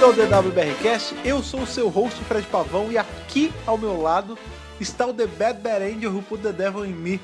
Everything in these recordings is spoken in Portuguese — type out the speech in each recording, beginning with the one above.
ao DWBRcast, eu sou o seu host Fred Pavão e aqui ao meu lado está o The Bad Angel Who Put the Devil in Me,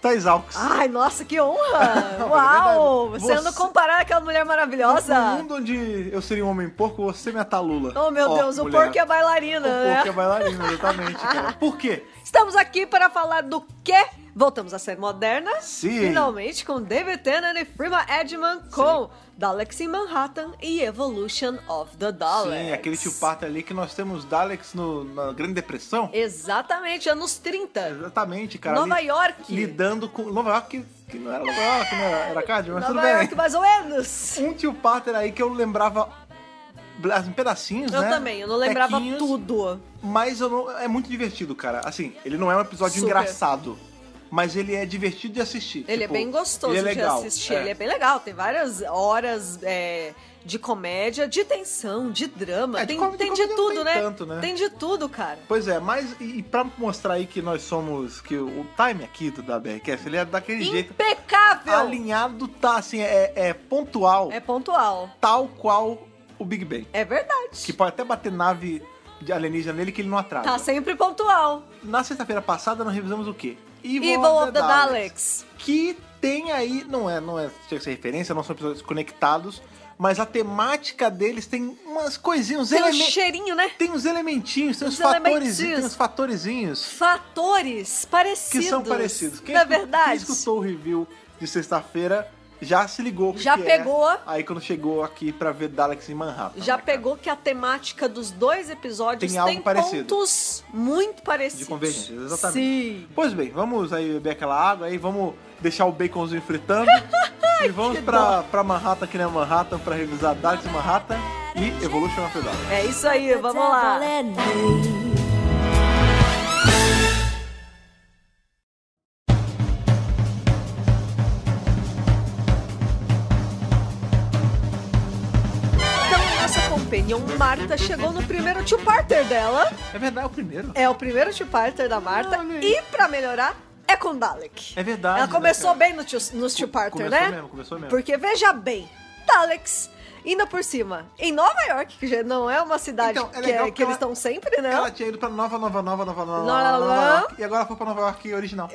Thais Alves. Ai, nossa, que honra! Uau! Você anda comparando aquela mulher maravilhosa. No mundo onde eu seria um homem porco, você me atalula. Oh, meu Deus, mulher. o porco é bailarina, né? O porco é bailarina, exatamente, cara. Por quê? Estamos aqui para falar do quê? Voltamos à série moderna. Sim. Finalmente com David Tennant e Freema Agyeman com Daleks in Manhattan e Evolution of the Daleks. Sim, aquele tio Parter ali que nós temos Daleks na Grande Depressão. Exatamente, anos 30. Exatamente, cara. Nova York. Lidando com... Nova York, que não era Nova York, né? Era Cádio, mas Nova tudo bem. York, mais ou menos. Um tio Parter aí que eu lembrava em pedacinhos, Eu né? também, eu não lembrava Tequinhos, tudo. Mas eu não... é muito divertido, cara. Assim, ele não é um episódio Super. engraçado, mas ele é divertido de assistir. Ele é bem gostoso ele é de legal, assistir, ele é bem legal. Tem várias horas de comédia, de tensão, de drama. De tem comédia de não tudo, tem né? tanto, né? Tem de tudo, cara. Pois é, mas e pra mostrar aí que nós somos, que o time aqui do WBRcast, ele é daquele jeito Impecável! alinhado, tá assim, é pontual, É pontual. tal qual o Big Bang. É verdade. Que pode até bater nave de alienígena nele que ele não atrasa. Tá sempre pontual. Na sexta-feira passada nós revisamos o quê? Evil of the Daleks. Que tem aí, não é, chega a ser referência, não são episódios conectados, mas a temática deles tem umas coisinhas, Tem um cheirinho, né? tem uns elementinhos, tem uns Uns fatores, elementinhos. tem uns fatorezinhos Fatores parecidos. que são parecidos. Na verdade. Quem escutou o review de sexta-feira já se ligou que Já que pegou. É. Aí quando chegou aqui pra ver Daleks em Manhattan. Já né, pegou que a temática dos dois episódios Tem algo parecido. pontos muito parecidos. De convergência, exatamente. Sim. Pois bem, vamos aí beber aquela água, aí vamos deixar o baconzinho fritando e vamos pra Manhattan, aqui na Manhattan, pra revisar Daleks em Manhattan e Evolution of the Daleks. É isso aí, vamos lá. Então, nossa companion Marta chegou no primeiro two-parter dela. É verdade, é o primeiro. É o primeiro two-parter da Marta. Olha aí. E pra melhorar, é com Dalek. É verdade. Ela começou né, cara? bem nos two-parter, né? Começou mesmo. Porque, veja bem, Daleks, ainda por cima, em Nova York, que já não é uma cidade Então, é legal que porque eles ela- estão sempre, né? Ela tinha ido pra Nova Lá. York, e agora foi pra Nova York original.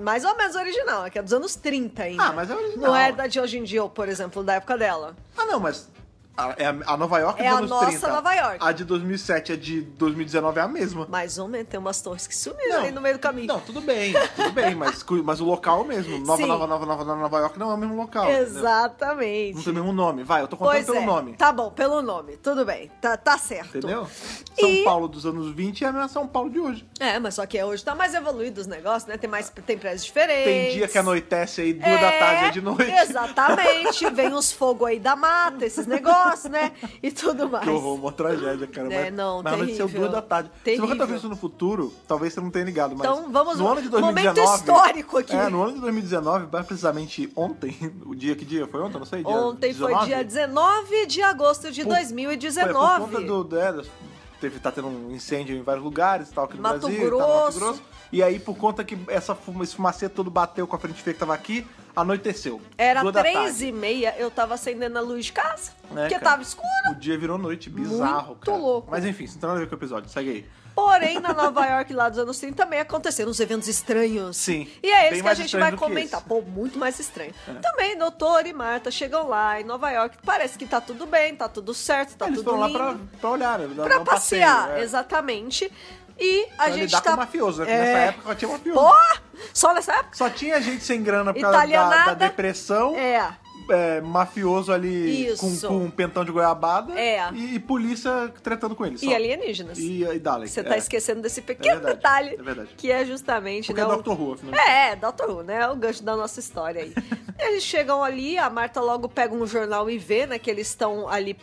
Mais ou menos original, que é dos anos 30 ainda. Ah, mas é original. Não é da de hoje em dia, ou, por exemplo, da época dela. Ah, não, mas a Nova York É dos a anos nossa 30. Nova York. A de 2007 e a de 2019 é a mesma. Mais ou menos, tem umas torres que sumiram aí no meio do caminho. Não, tudo bem, mas o local é o mesmo. Sim. Nova York não é o mesmo local. Entendeu? Exatamente. Não tem o mesmo nome. Vai, eu tô contando Pois pelo é. nome. Tá bom, pelo nome. Tudo bem. Tá certo. Entendeu? E- São Paulo dos anos 20 é a mesma São Paulo de hoje. É, mas só que hoje tá mais evoluído os negócios, né? Tem prédios diferentes. Tem dia que anoitece aí, 2 da tarde é de noite. Exatamente. Vem os fogos aí da mata, esses negócios, né? E tudo mais. Que horror, uma tragédia, cara. É, não, mas vai ser o terrível. 2 da tarde. Se Terrível. você tá vendo isso no futuro, talvez você não tenha ligado, mas Então, vamos- no ano de momento 2019... histórico aqui. No ano de 2019, mais precisamente ontem, que dia foi ontem? Não sei, dia Ontem 19? foi dia 19 de agosto de Por 2019. conta tá tendo um incêndio em vários lugares e tal, aqui no Mato Brasil. Grosso. Tá, no Mato Grosso. E aí, por conta que esse fumacê todo bateu com a frente fria que tava aqui, anoiteceu. Era 2 da tarde. 3h30, eu tava acendendo a luz de casa, porque cara. tava escuro. O dia virou noite, bizarro, Muito cara. louco. Mas enfim, isso não tem nada a ver com o episódio, segue aí. Porém, na Nova York, lá dos anos 30, também aconteceram uns eventos estranhos. Sim. E é Bem eles que a mais gente estranho vai do que comentar. esse. Pô, muito mais estranho. Também, doutor e Marta chegam lá em Nova York. Parece que tá tudo bem, tá tudo certo, tá Eles tudo foram lindo. lá pra olhar, né? Dar Pra um passear, passeio, exatamente. E a Pra gente lidar tá... com mafioso, né? Porque nessa época só tinha mafioso. Pô! Só nessa época? Só tinha gente sem grana por causa da Italianada. depressão. Mafioso ali Isso. com um pentão de goiabada. É. E polícia tretando com ele. Só. E alienígenas. E Dalek. Você tá esquecendo desse pequeno verdade, detalhe, é verdade. que é justamente... Porque né, é o- Dr. Who, afinal. Dr. Who, né? É o gancho da nossa história aí. Eles chegam ali, a Marta logo pega um jornal e vê, né, que eles estão ali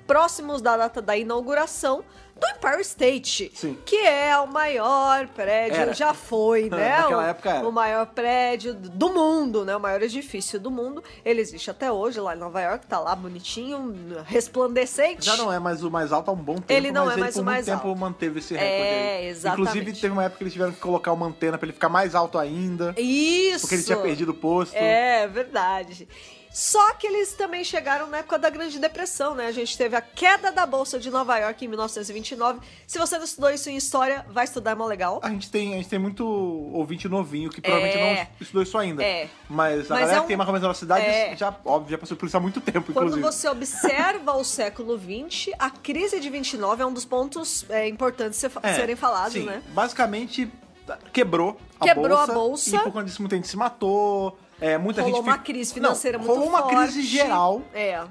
próximos da data da inauguração do Empire State, Sim. que é o maior prédio, Era. já foi, né? Naquela época era. O maior prédio do mundo, né? O maior edifício do mundo. Ele existe até hoje lá em Nova York, tá lá bonitinho, resplandecente. Já não é mais o mais alto há um bom tempo, Ele não mas é mais por o muito mais tempo alto. manteve esse recorde aí. Exatamente. Inclusive, teve uma época que eles tiveram que colocar uma antena pra ele ficar mais alto ainda, Isso! porque ele tinha perdido o posto. É, verdade. Só que eles também chegaram na época da Grande Depressão, né? A gente teve a queda da Bolsa de Nova York em 1929. Se você não estudou isso em história, vai estudar, é mó legal. A gente tem muito ouvinte novinho que provavelmente não estudou isso ainda. Mas a galera que tem mais ou menos na cidade já passou por isso há muito tempo, inclusive. Quando você observa o século XX, a crise de 29 é um dos pontos importantes serem falados, sim. né? Basicamente, quebrou a bolsa. E por conta disso, muita gente se matou. Rolou uma crise financeira muito forte. Rolou uma crise geral.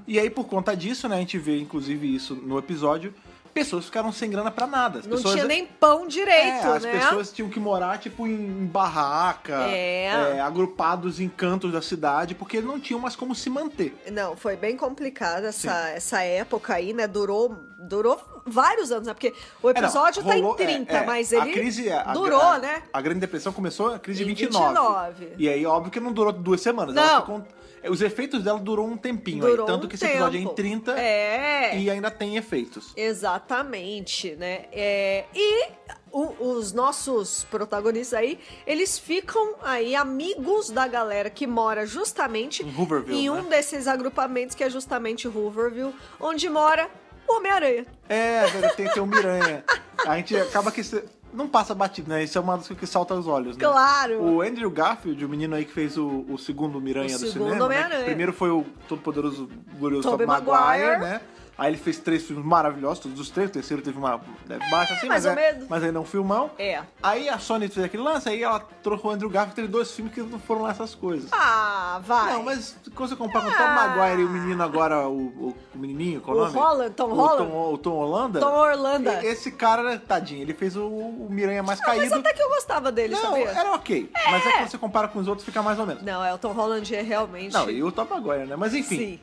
E aí, por conta disso, né, a gente vê, inclusive, isso no episódio, pessoas ficaram sem grana pra nada. Não tinha nem pão direito, né? As pessoas tinham que morar, tipo, em barraca, agrupados em cantos da cidade, porque não tinham mais como se manter. Não, foi bem complicada essa época aí, né? Durou vários anos, né? Porque o episódio tá em 30, mas ele durou, né? A Grande Depressão começou a crise de 29. E aí, óbvio que não durou 2 semanas. Não. Os efeitos dela durou um tempinho. Tanto que esse episódio é em 30 e ainda tem efeitos. Exatamente, né? E os nossos protagonistas aí, eles ficam aí amigos da galera que mora justamente em Hooverville, em um desses agrupamentos, que é justamente Hooverville, onde mora o Homem-Aranha. Tem o Miranha. A gente acaba que... Não passa batido, né? Isso é uma das coisas que salta aos olhos, né? Claro! O Andrew Garfield, o menino aí que fez o segundo Miranha do cinema, né? Primeiro foi o todo-poderoso glorioso Tobey Maguire, né? Aí ele fez 3 filmes maravilhosos, todos os 3. O terceiro teve uma baixa assim, mas ainda é um filmão. Aí a Sony fez aquele lance, aí ela trouxe o Andrew Garfield, teve 2 filmes que não foram lá essas coisas. Vai! Não, mas quando você compara com o Tom Maguire e o menino agora, o menininho, qual o nome? Tom Holland. O Tom Holland. Tom Orlando. Esse cara, tadinho, ele fez o Miranha mais caído. Mas até que eu gostava dele, sabia? Era ok. Mas quando você compara com os outros, fica mais ou menos. Não, o Tom Holland é realmente... Não, e o Tom Maguire, né? Mas enfim,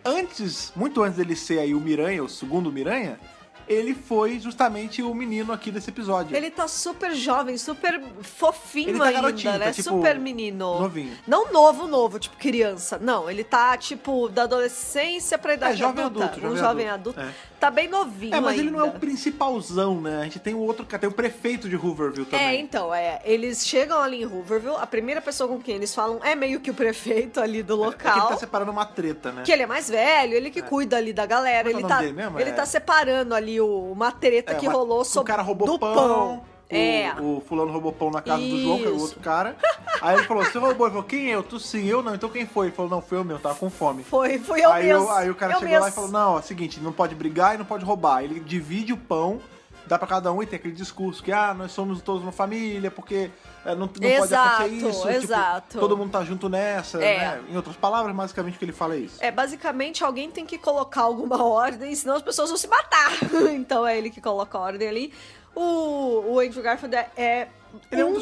muito antes dele ser aí o Miranha, o segundo Miranha, ele foi justamente o menino aqui desse episódio. Ele tá super jovem, super fofinho ele tá ainda, garotinho, né? Tá, tipo, super menino. Novinho. Não novo, tipo criança. Não, ele tá, tipo, da adolescência pra idade jovem adulta. Adulto, jovem adulto. Tá bem novinho mas ainda. ele não é o principalzão, né? A gente tem o outro, tem o prefeito de Hooverville também. Então, eles chegam ali em Hooverville, a primeira pessoa com quem eles falam é meio que o prefeito ali do local. Que ele tá separando uma treta, né? Que ele é mais velho, ele que cuida ali da galera. Ele tá separando ali uma treta que rolou sobre o cara roubou pão. O fulano roubou pão na casa do João, que era o outro cara. Aí ele falou, você roubou? Ele falou, quem eu? Tu sim, eu não. Então quem foi? Ele falou, não, foi eu mesmo, tava com fome. Foi eu mesmo. Aí o cara chegou lá e falou, não, é o seguinte, não pode brigar e não pode roubar. Ele divide o pão, dá pra cada um e tem aquele discurso que, nós somos todos uma família, porque não pode acontecer isso. Exato. Tipo, todo mundo tá junto nessa, né? Em outras palavras, basicamente o que ele fala é isso. Basicamente alguém tem que colocar alguma ordem, senão as pessoas vão se matar. Então é ele que coloca a ordem ali. O Andrew Garfield ele é um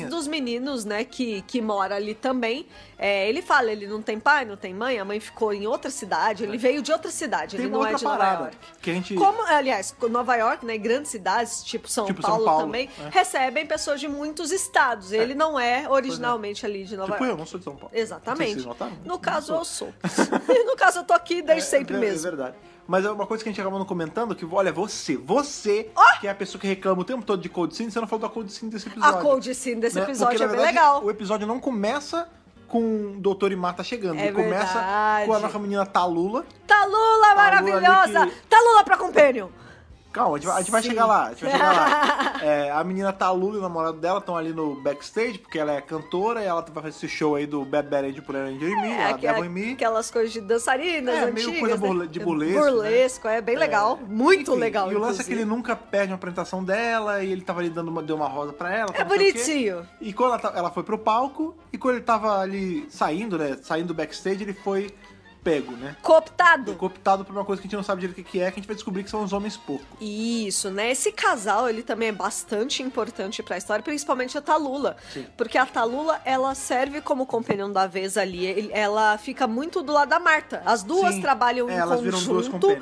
dos meninos, né, que mora ali também. Ele fala, ele não tem pai, não tem mãe, a mãe ficou em outra cidade, ele veio de outra cidade, ele não é de Nova York. Que a gente... Aliás, Nova York, né, grandes cidades, tipo São Paulo também, recebem pessoas de muitos estados. Ele não é originalmente ali de Nova York. Eu não sou de São Paulo. Exatamente. No caso, eu sou. No caso, eu tô aqui desde sempre mesmo. É verdade. Mas é uma coisa que a gente acabou não comentando, que, olha, você que é a pessoa que reclama o tempo todo de Cold Scene, você não falou da Cold Scene desse episódio. A Cold Scene desse episódio porque, é bem legal. O episódio não começa com o Doutor e Marta chegando. Ele começa com a nossa menina Tallulah. Tallulah maravilhosa! Tallulah pra Companion! Calma, a gente vai chegar lá. A menina Tallulah e o namorado dela estão ali no backstage, porque ela é cantora e ela vai fazer esse show aí do Bad Bad Angel Puller Angel em Me, Devil in Me. Aquelas coisas de dançarinas antigas. Meio coisa de burlesco. Burlesco, bem legal. Muito legal, E o lance é que ele nunca perde uma apresentação dela e ele tava ali deu uma rosa pra ela. Bonitinho. E quando ela foi pro palco, e quando ele tava ali saindo do backstage, ele foi pego, né? Cooptado por uma coisa que a gente não sabe direito o que é, que a gente vai descobrir que são os homens porco. Isso, né? Esse casal, ele também é bastante importante pra história, principalmente a Tallulah. Sim. Porque a Tallulah, ela serve como companion da vez ali, ela fica muito do lado da Marta. As duas trabalham em conjunto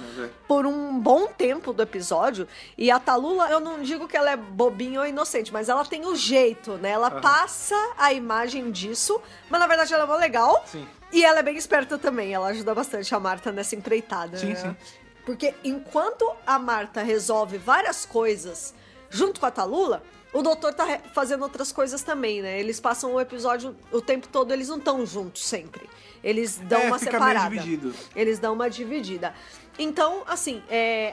por um bom tempo do episódio, e a Tallulah, eu não digo que ela é bobinha ou inocente, mas ela tem o jeito, né? Ela passa a imagem disso, mas na verdade ela é mó legal. Sim. E ela é bem esperta também, ela ajuda bastante a Marta nessa empreitada. Sim, né? sim. Porque enquanto a Marta resolve várias coisas junto com a Talula, o doutor tá fazendo outras coisas também, né? Eles passam o episódio o tempo todo, eles não estão juntos sempre. Eles dão uma separada. Meio dividido. Eles dão uma dividida. Então, assim,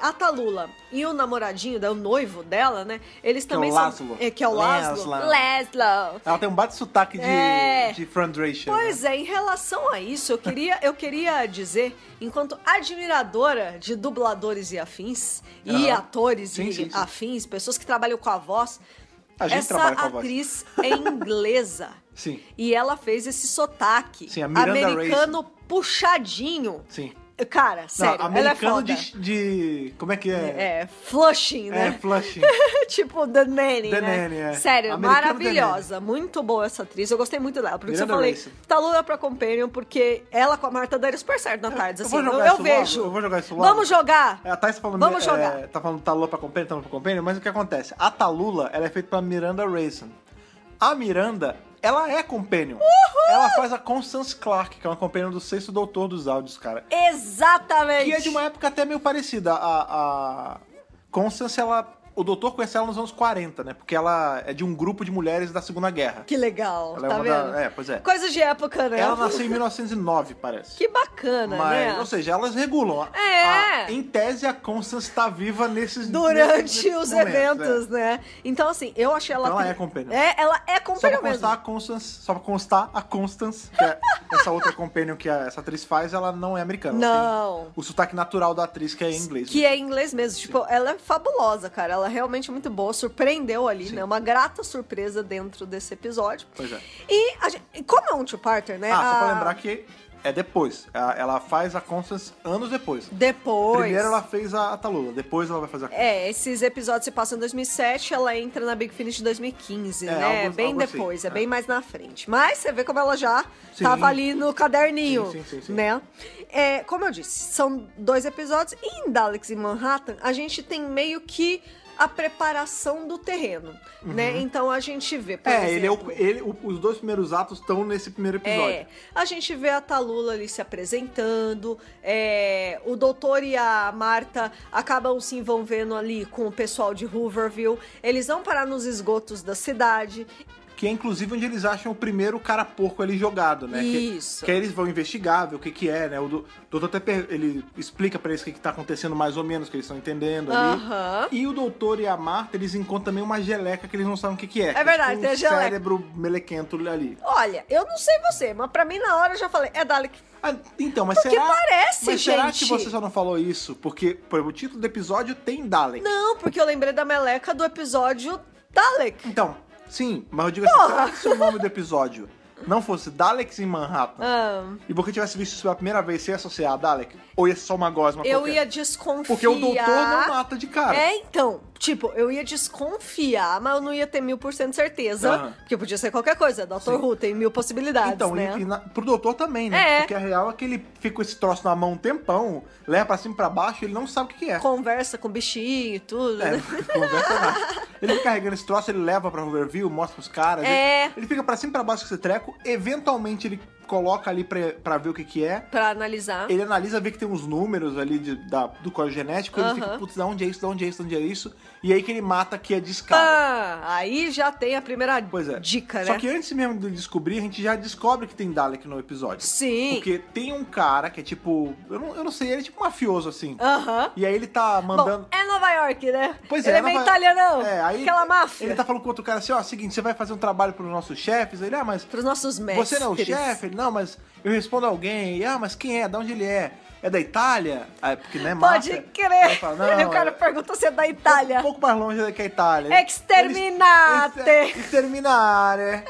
a Talula e o namoradinho, o noivo dela, né? Eles também são... Que é o Laszlo. Laszlo. Ela tem um bate-sotaque de Fran Drescher. Pois né? Em relação a isso, eu queria dizer, enquanto admiradora de dubladores e afins, e atores e afins, pessoas que trabalham com a voz, essa atriz é inglesa. Sim. E ela fez esse sotaque americano Racing. Puxadinho. Sim. Cara, sério, não, ela é foda. de... Como é que é? Flushing, né? Flushing. Tipo The Nanny, The né? Nanny, Sério, maravilhosa. Muito boa essa atriz. Eu gostei muito dela. Por isso eu falei, Talula pra Companion, porque ela com a Marta daria super certo na tarde. Assim, eu vejo. Eu vou jogar isso logo. Vamos jogar. A Thais falando, Vamos jogar. Tá falando Talula pra Companion, mas o que acontece? A Talula, ela é feita pra Miranda Raisin. A Miranda... Ela é companion. Uhul! Ela faz a Constance Clark, que é uma companion do Sexto Doutor dos Áudios, cara. Exatamente! Que é de uma época até meio parecida. A Constance, o doutor conhece ela nos anos 40, né? Porque ela é de um grupo de mulheres da Segunda Guerra. Que legal, ela tá vendo? Pois é. Coisas de época, né? Ela nasceu em 1909, parece. Que bacana, né? Ou seja, elas regulam. Em tese, a Constance tá viva durante os eventos, né? Então, assim, eu achei ela... Então ela é companion. Ela é companion mesmo. Só pra constar, a Constance, que é essa outra companion que essa atriz faz, ela não é americana. Não. O sotaque natural da atriz, que é em inglês. Que é em inglês mesmo. Tipo, ela é fabulosa, cara. Ela é realmente muito boa. Surpreendeu ali, né? Uma grata surpresa dentro desse episódio. Pois é. E como é um two-parter, né? Só pra lembrar que é depois. Ela faz a Constance anos depois. Primeiro ela fez a Talula, depois ela vai fazer a Constance. Esses episódios se passam em 2007, ela entra na Big Finish em 2015, né? Bem depois, assim. Bem mais na frente. Mas você vê como ela já tava ali no caderninho, sim. né? Como eu disse, são 2 episódios. E em Daleks e Manhattan, a gente tem meio que a preparação do terreno, né? Então a gente vê, por exemplo... os 2 primeiros atos estão nesse primeiro episódio. A gente vê a Talula ali se apresentando, o doutor e a Marta acabam se envolvendo ali com o pessoal de Hooverville, eles vão parar nos esgotos da cidade... Que é inclusive onde eles acham o primeiro cara porco ali jogado, né? Isso. Que aí eles vão investigar, ver o que é, né? O doutor até ele explica pra eles o que tá acontecendo mais ou menos, que eles estão entendendo ali. E o doutor e a Marta, eles encontram também uma geleca que eles não sabem o que é. É verdade, tem a geleca. Cérebro melequento ali. Olha, eu não sei você, mas pra mim na hora eu já falei, é Dalek. Então, mas porque parece, mas gente. Será que você só não falou isso? Porque o título do episódio tem Dalek. Não, porque eu lembrei da meleca do episódio Dalek. Então... Sim, mas eu digo assim, será que se o nome do episódio não fosse Daleks em Manhattan, e porque tivesse visto isso pela primeira vez, você ia associar a Dalek? Ou ia ser só uma gosma Eu qualquer? ia desconfiar... Porque o doutor não mata de cara. Então, tipo, eu ia desconfiar, mas eu não ia ter 1000% certeza, porque podia ser qualquer coisa, Dr. Who tem 1000 possibilidades, então, né? Pro doutor também, né? Porque a real é que ele fica com esse troço na mão um tempão, leva pra cima e pra baixo, ele não sabe o que é. Conversa com o bichinho e tudo, né? Conversa nada. Ele fica carregando esse troço, ele leva pra Hooverville, mostra pros caras. Ele fica pra cima e pra baixo com esse treco, eventualmente ele coloca ali pra ver o que é. Pra analisar. Ele analisa, vê que tem uns números ali do código genético, ele fica, putz, de onde é isso? E aí que ele mata que é descaro. Aí já tem a primeira dica, né? Só que antes mesmo de descobrir, a gente já descobre que tem Dalek no episódio. Sim. Porque tem um cara que é tipo, eu não sei, ele é tipo mafioso, assim. E aí ele tá mandando... Bom, é Nova York, né? Pois ele é meio italianão. Aí aquela máfia. Ele tá falando com outro cara assim, seguinte, você vai fazer um trabalho pros nossos chefes? Ele, mas... Pros nossos mestres. Você não é o chefe? Ele, não, mas eu respondo a alguém. Mas quem é? De onde ele é? É da Itália? Porque, né, Pode crer. Fala, o cara pergunta se é da Itália. Um pouco mais longe que a Itália. Exterminate. Exterminare.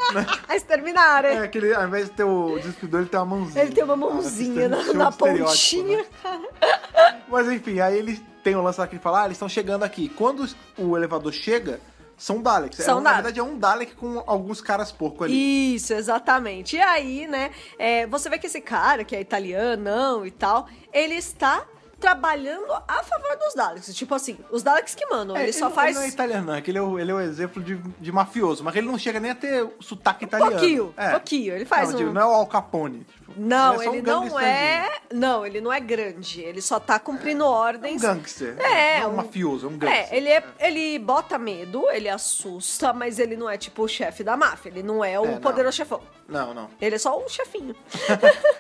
Exterminare. Que ele, ao invés de ter o distribuidor, ele tem uma mãozinha. Ele tem uma mãozinha na pontinha, né? Cara. Mas enfim, aí ele tem o lance lá que ele fala, eles estão chegando aqui. Quando o elevador chega... São Daleks. Na verdade, é um Dalek com alguns caras porco ali. Isso, exatamente. E aí, né, você vê que esse cara, que é italiano e tal, ele está trabalhando a favor dos Daleks. Tipo assim, os Daleks que mandam. Ele só faz... Ele não é italiano, não. Ele é o exemplo de mafioso. Mas ele não chega nem a ter o sotaque italiano. Pouquinho. Ele faz não é o Al Capone. Tipo, não, ele não é... Não, ele não é grande. Ele só tá cumprindo ordens. É um gangster. Não é um mafioso, é um gangster. Ele bota medo, ele assusta, mas ele não é tipo o chefe da máfia. Ele não é o poderoso chefão. Não. Ele é só um chefinho.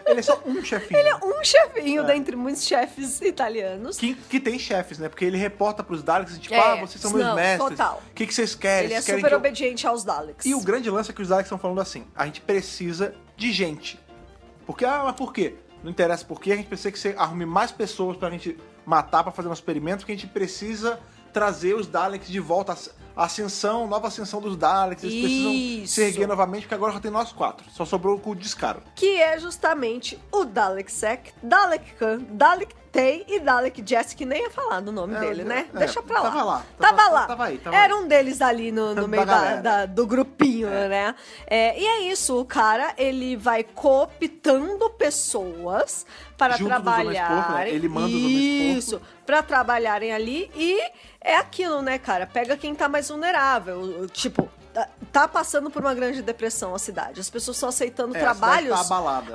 Ele é só um chefinho. Ele é um chefinho dentre muitos chefes italianos. Que tem chefes, né? Porque ele reporta pros Daleks, tipo, vocês são meus mestres. Total. O que vocês querem? Ele é vocês super obediente aos Daleks. E o grande lance é que os Daleks estão falando assim, a gente precisa de gente. Porque, mas por quê? Não interessa por quê, a gente precisa que você arrume mais pessoas pra gente matar, pra fazer um experimento, porque a gente precisa trazer os Daleks de volta, a ascensão, nova ascensão dos Daleks, eles precisam se erguer novamente, porque agora já tem nós 4, só sobrou com o Descaro. Que é justamente o Dalek Sec, Dalek Khan, Dalek Tay e Dalek Jess, que nem ia falar do nome dele, né? Deixa pra lá. Tava lá. Tava aí. Era um deles ali no meio do grupinho, né? E é isso, o cara, ele vai cooptando pessoas para trabalharem. Ele manda os homens isso, para trabalharem ali e é aquilo, né, cara? Pega quem tá mais vulnerável. Tipo, tá passando por uma grande depressão a cidade. As pessoas estão aceitando trabalhos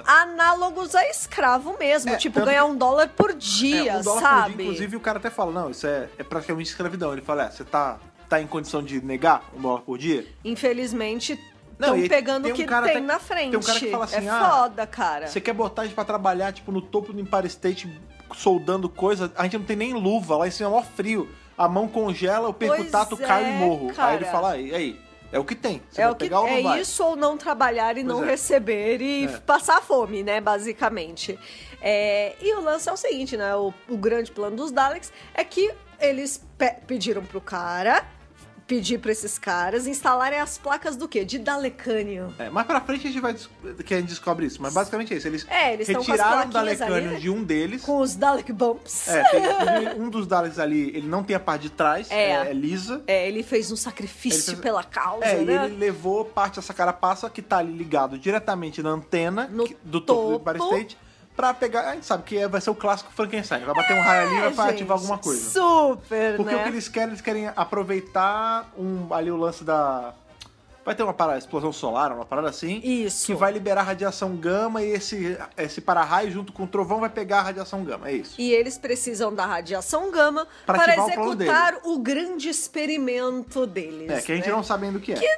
análogos a escravo mesmo. Tipo, ganhar $1 por dia, $1 sabe? Por dia, inclusive, o cara até fala, não, isso é praticamente escravidão. Ele fala, você tá em condição de negar $1 por dia? Infelizmente... Estão pegando o que tem na frente. Tem um cara que fala assim, foda, cara. Você quer botar a gente pra trabalhar, tipo, no topo do Empire State, soldando coisa, a gente não tem nem luva, lá em cima é mó frio. A mão congela, eu perco o tato, caio e morro. Cara. Aí ele fala, aí, é o que tem. Você vai pegar ou não vai? Isso ou não trabalhar e não receber e passar fome, né, basicamente. E o lance é o seguinte, né, o grande plano dos Daleks é que eles pediram pro cara... pedir pra esses caras instalarem as placas do quê? De Dalecânio. Mais pra frente a gente descobre isso, mas basicamente é isso. Eles retiraram o Dalecânio de um deles. Com os Dalek Bumps. Um dos Daleks ali, ele não tem a parte de trás, é lisa. Ele fez um sacrifício pela causa, né? E ele levou parte dessa carapaça que tá ali ligado diretamente na antena do topo do Empire State. Pra pegar, a gente sabe que vai ser o clássico Frankenstein. Vai bater um raio ali e vai ativar alguma coisa. Super, porque o que eles querem aproveitar ali o lance da... Vai ter uma explosão solar, uma parada assim. Isso. Que vai liberar radiação gama e esse para-raio junto com o trovão vai pegar a radiação gama, é isso. E eles precisam da radiação gama para executar o grande experimento deles. Que a gente não sabe ainda o que é. Que,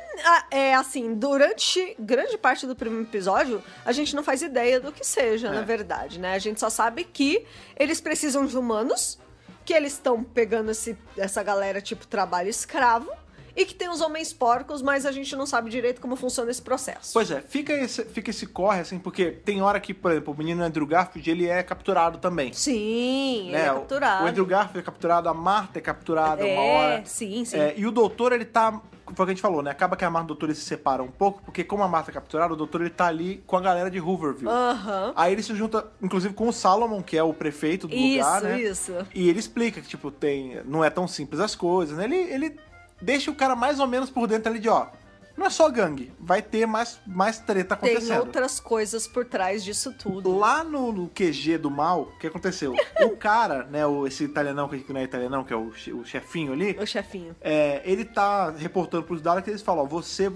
assim, durante grande parte do primeiro episódio, a gente não faz ideia do que seja, na verdade, né? A gente só sabe que eles precisam de humanos, que eles estão pegando essa galera tipo trabalho escravo, e que tem os homens porcos, mas a gente não sabe direito como funciona esse processo. Pois é, fica esse corre, assim, porque tem hora que, por exemplo, o menino Andrew Garfield, ele é capturado também. Sim, né? Ele é capturado. O Andrew Garfield é capturado, a Marta é capturada uma hora. Sim. E o doutor, ele tá... Foi o que a gente falou, né? Acaba que a Marta e o doutor se separam um pouco, porque como a Marta é capturada, o doutor, ele tá ali com a galera de Hooverville. Aí ele se junta, inclusive, com o Salomon, que é o prefeito do lugar, né? Isso. E ele explica que, tipo, não é tão simples as coisas, né? Ele deixa o cara mais ou menos por dentro ali de, não é só gangue, vai ter mais treta acontecendo. Tem outras coisas por trás disso tudo. Lá no QG do mal, o que aconteceu? O cara, né, esse italianão, que não é italianão, que é o chefinho ali. O chefinho. Ele tá reportando pros Daleks e eles falam, você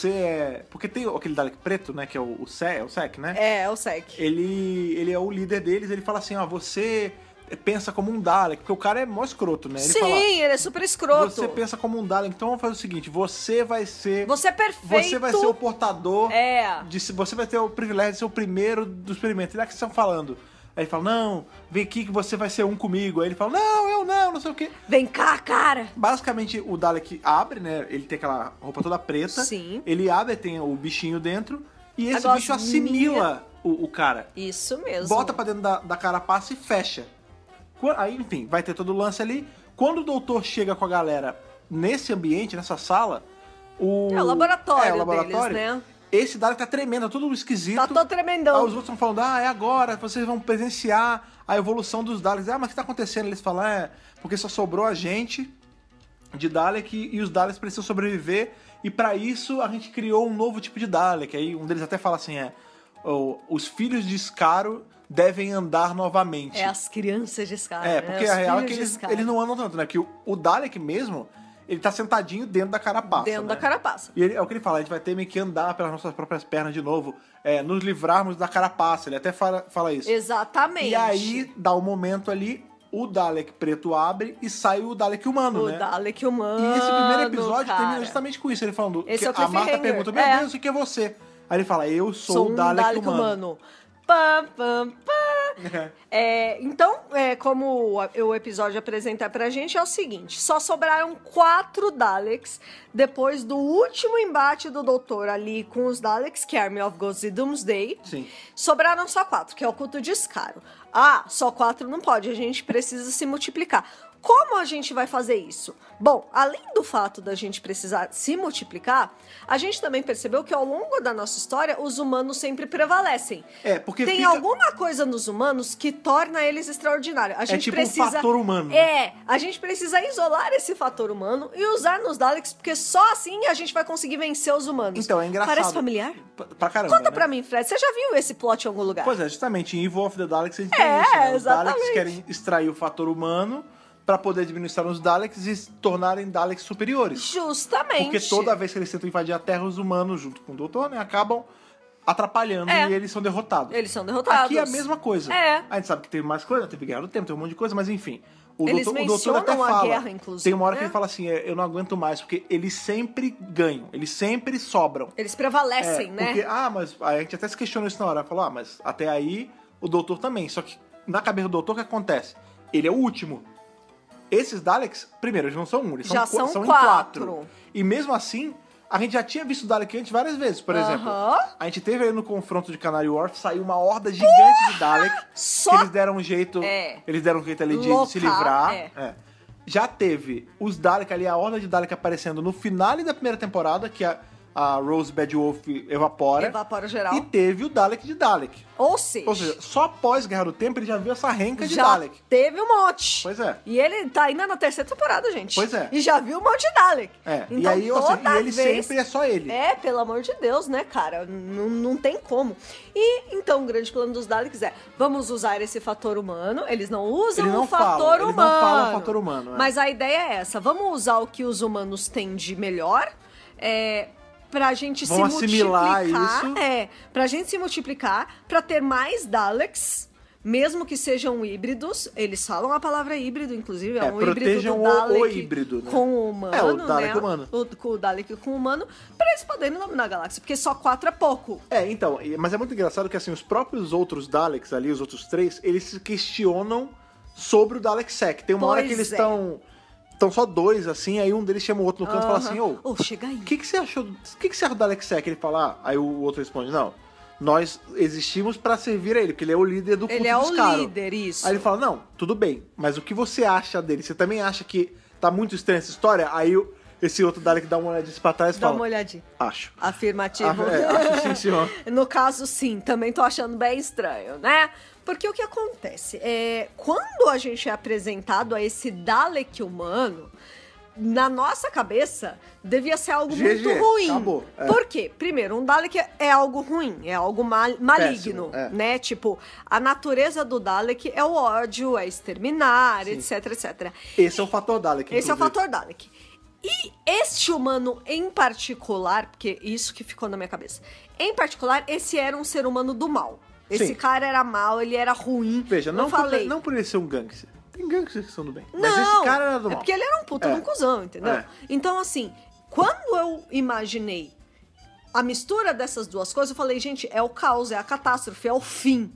é... Porque tem aquele Dalek preto, né, que é o Sec, né? É o Sec. Ele é o líder deles, ele fala assim, você... pensa como um Dalek, porque o cara é mó escroto, né? Ele é super escroto. Você pensa como um Dalek, então vamos fazer o seguinte, você vai ser... Você é perfeito. Você vai ser o portador. Você vai ter o privilégio de ser o primeiro do experimento. E lá que vocês estão falando. Aí ele fala, não, vem aqui que você vai ser um comigo. Aí ele fala, não, eu não sei o quê. Vem cá, cara. Basicamente, o Dalek abre, né? Ele tem aquela roupa toda preta. Sim. Ele abre, tem o bichinho dentro. E esse bicho assimila o cara. Isso mesmo. Bota pra dentro da carapaça e fecha. Aí, enfim, vai ter todo o lance ali. Quando o doutor chega com a galera nesse ambiente, nessa sala, o laboratório deles, né? Esse Dalek tá tremendo, tá tudo esquisito. Tá todo tremendão. Aí os outros estão falando, é agora, vocês vão presenciar a evolução dos Daleks. Mas o que tá acontecendo? Eles falam, porque só sobrou a gente de Dalek e os Daleks precisam sobreviver. E pra isso a gente criou um novo tipo de Dalek. Aí um deles até fala assim, os filhos de Scaro devem andar novamente. As crianças de Scaro. Porque a real é que eles não andam tanto, né? Que o Dalek mesmo, ele tá sentadinho dentro da carapaça. Dentro da carapaça. E é o que ele fala, a gente vai ter meio que andar pelas nossas próprias pernas de novo, nos livrarmos da carapaça. Ele até fala isso. Exatamente. E aí, dá um momento ali, o Dalek preto abre e sai o Dalek humano, né? O Dalek humano, E esse primeiro episódio termina justamente com isso. Ele falando esse que a Marta pergunta, meu Deus, o que é você? Aí ele fala, eu sou o Dalek humano. Pam, pam, pam. Então, como o episódio apresenta pra gente, é o seguinte: só sobraram 4 Daleks depois do último embate do Doutor ali com os Daleks, que é Army of Ghosts e Doomsday. Sim. Sobraram só 4, que é o culto de Skaro. Ah, só 4 não pode, a gente precisa se multiplicar. Como a gente vai fazer isso? Bom, além do fato da gente precisar se multiplicar, a gente também percebeu que ao longo da nossa história, os humanos sempre prevalecem. Porque tem alguma coisa nos humanos que torna eles extraordinários. A gente tipo precisa, um fator humano. A gente precisa isolar esse fator humano e usar nos Daleks, porque só assim a gente vai conseguir vencer os humanos. Então, é engraçado. Parece familiar? Pra caramba, Conta pra mim, Fred, você já viu esse plot em algum lugar? Pois é, justamente, em Evil of the Daleks a gente tem isso, né? Os Daleks querem extrair o fator humano pra poder administrar os Daleks e se tornarem Daleks superiores. Justamente. Porque toda vez que eles tentam invadir a Terra, os humanos, junto com o Doutor, né, acabam atrapalhando e eles são derrotados. Eles são derrotados. Aqui é a mesma coisa. A gente sabe que teve mais coisa, teve Guerra do Tempo, teve um monte de coisa, mas enfim. O doutor até fala, a guerra, inclusive. Tem uma hora que ele fala assim, eu não aguento mais, porque eles sempre ganham, eles sempre sobram. Eles prevalecem, né? Porque, mas a gente até se questionou isso na hora, falou, mas até aí o Doutor também. Só que na cabeça do Doutor, o que acontece? Ele é o último. Esses Daleks, primeiro, eles não são um, eles já são em 4. E mesmo assim, a gente já tinha visto o Dalek antes várias vezes. Por exemplo, a gente teve aí no confronto de Canary Wharf, saiu uma horda gigante de Dalek, que eles deram um jeito, ali de se livrar. Já teve os Dalek ali, a horda de Dalek aparecendo no finale da primeira temporada, que a Rose Bad Wolf evapora. Evapora geral. E teve o Dalek de Dalek. Ou seja, só após Guerra do Tempo ele já viu essa renca de Dalek. Teve um monte. Pois é. E ele tá ainda na 3ª temporada, gente. Pois é. E já viu um monte de Dalek. Então, e aí, toda ele vez... sempre é só ele. Pelo amor de Deus, né, cara? Não tem como. E então o grande plano dos Daleks é: vamos usar esse fator humano. Eles não usam o fator humano. Eles não falam o fator humano. Mas a ideia é essa: vamos usar o que os humanos têm de melhor. Pra gente se multiplicar. Pra gente se multiplicar, pra ter mais Daleks, mesmo que sejam híbridos. Eles falam a palavra híbrido, inclusive, um híbrido do Dalek o híbrido, né? com o humano, o Dalek humano. O Dalek com o humano, pra eles poderem dominar a galáxia, porque só 4 é pouco. Então, mas é muito engraçado que assim, os próprios outros Daleks ali, os outros 3, eles se questionam sobre o Dalek Sec. Tem uma hora que eles estão só 2, assim, aí um deles chama o outro no canto e fala assim, chega aí. O que você achou? O que você acha do Dalek Sec? Ele fala, aí o outro responde, não, nós existimos pra servir a ele, porque ele é o líder do culto dos caras. Ele é o líder, isso. Aí ele fala, não, tudo bem, mas o que você acha dele? Você também acha que tá muito estranha essa história? Aí esse outro Dalek dá uma olhadinha pra trás e fala... Dá uma olhadinha. Acho. Afirmativo. Acho sim, senhor. No caso, sim, também tô achando bem estranho, né? Porque o que acontece? Quando a gente é apresentado a esse Dalek humano, na nossa cabeça, devia ser algo muito ruim. Acabou. Por quê? Primeiro, um Dalek é algo ruim, é algo maligno, né? Tipo, a natureza do Dalek é o ódio, é exterminar, etc, etc. Esse é o fator Dalek, Esse é o fator Dalek. E este humano em particular, porque isso que ficou na minha cabeça, em particular, esse era um ser humano do mal. Esse cara era mal, ele era ruim. Veja, não por ele ser um gangster. Tem gangsters que são do bem. Não, mas esse cara era do mal. É porque ele era um puta de um cuzão, entendeu? Então, assim, quando eu imaginei a mistura dessas duas coisas, eu falei, gente, é o caos, é a catástrofe, é o fim.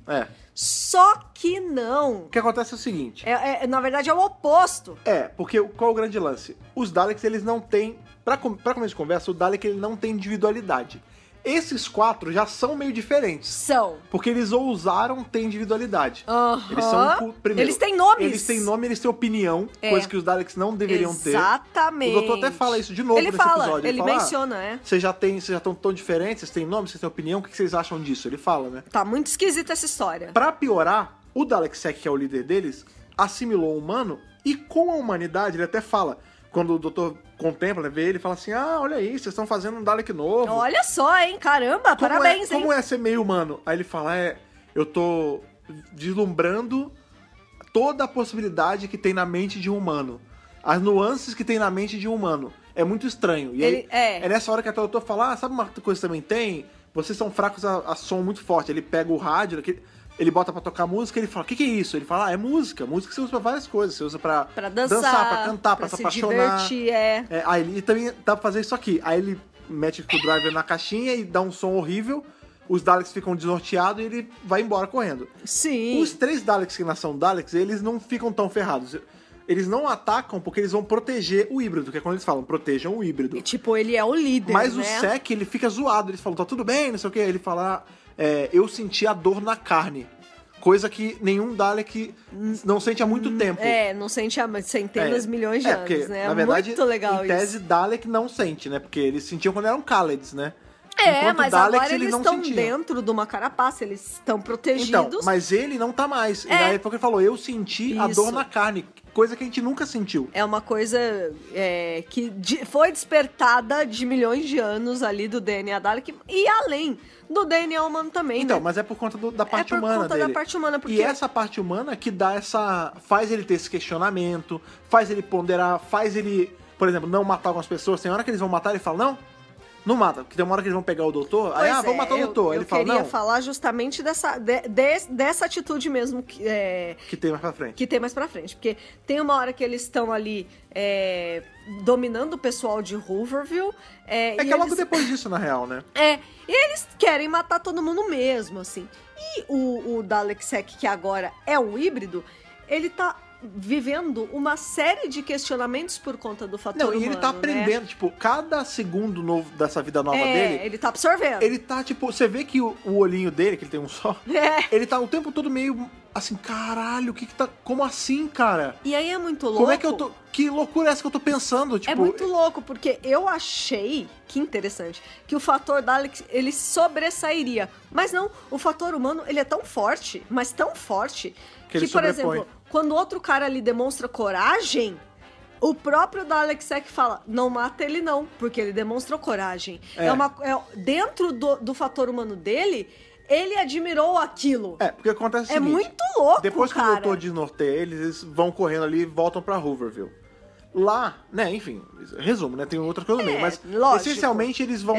Só que não. O que acontece é o seguinte. Na verdade, é o oposto. Porque qual é o grande lance? Os Daleks, eles não têm... Pra começo de conversa, o Dalek, ele não tem individualidade. Esses 4 já são meio diferentes. São. Porque eles ousaram ter individualidade. Eles são... Primeiro, eles têm nomes. Eles têm nome, eles têm opinião. Coisa que os Daleks não deveriam ter. Exatamente. O doutor até fala isso de novo nesse episódio. Ele menciona, Vocês já estão tão diferentes, vocês têm nome, vocês têm opinião, o que vocês acham disso? Ele fala, né? Tá muito esquisita essa história. Pra piorar, o Dalek Sec, que é o líder deles, assimilou o humano e com a humanidade, ele até fala... Quando o doutor contempla, vê ele e fala assim, olha aí, vocês estão fazendo um Dalek novo. Olha só, hein, caramba, parabéns, hein. Como é ser meio humano? Aí ele fala, eu tô deslumbrando toda a possibilidade que tem na mente de um humano. as nuances que tem na mente de um humano. É muito estranho. E aí, é nessa hora que até o doutor fala, sabe uma coisa que também tem? Vocês são fracos a som muito forte. Ele pega o rádio, ele bota pra tocar música, ele fala, o que é isso? Ele fala, é música. Música você usa pra várias coisas. Você usa pra dançar, pra cantar, pra se apaixonar. Divertir, aí ele também dá pra fazer isso aqui. Aí ele mete o driver na caixinha e dá um som horrível. Os Daleks ficam desnorteados e ele vai embora correndo. Sim. Os 3 Daleks que não são Daleks, eles não ficam tão ferrados. Eles não atacam porque eles vão proteger o híbrido, que é quando eles falam, protejam o híbrido. E, tipo, ele é o líder, Mas o Sec, ele fica zoado. Eles falam, tá tudo bem, não sei o que. Ele fala, eu senti a dor na carne. Coisa que nenhum Dalek não sente há muito tempo. Não sente há centenas, milhões de anos, porque, né? Na verdade, muito legal em tese, Dalek não sente, né? Porque eles sentiam quando eram Khaleds, né? Mas Daleks, agora eles estão dentro de uma carapaça, eles estão protegidos. Então, mas ele não tá mais. E aí foi o que ele falou, eu senti a dor na carne. Coisa que a gente nunca sentiu. É uma coisa que foi despertada de milhões de anos ali do DNA Dalek e além do DNA humano também, então, né? mas é por conta da parte humana dele. É por conta da parte humana, porque... E essa parte humana que dá faz ele ter esse questionamento, faz ele ponderar, faz ele, por exemplo, não matar algumas pessoas. Tem hora que eles vão matar, ele fala, não mata, porque tem uma hora que eles vão pegar o doutor, vamos matar o doutor. Ele fala, não. Eu queria falar justamente dessa atitude mesmo que tem mais pra frente. Que tem mais pra frente, porque tem uma hora que eles estão ali dominando o pessoal de Hooverville. Que é logo depois disso, na real, né? E eles querem matar todo mundo mesmo, assim. E o Dalek Sec, que agora é um híbrido, ele tá vivendo uma série de questionamentos por conta do fator humano, e ele tá aprendendo, né? Tipo, cada segundo novo dessa vida nova dele... ele tá absorvendo. Ele tá, tipo, você vê que o olhinho dele, que ele tem um só, ele tá o tempo todo meio assim, caralho, o que tá... Como assim, cara? E aí é muito louco. Como é que eu tô... Que loucura é essa que eu tô pensando? Tipo, é muito louco, porque eu achei, que interessante, que o fator Dalek, ele sobressairia. Mas não, o fator humano, ele é tão forte, mas tão forte, que por exemplo, quando outro cara ali demonstra coragem, o próprio Dalek Sec fala, não mata ele não, porque ele demonstrou coragem. Dentro do fator humano dele, ele admirou aquilo. Porque acontece o seguinte, muito louco, depois que o doutor desnorteia eles vão correndo ali e voltam pra Hooverville. Lá, né, enfim, resumo, né, tem outra coisa no meio, mas lógico, essencialmente eles vão...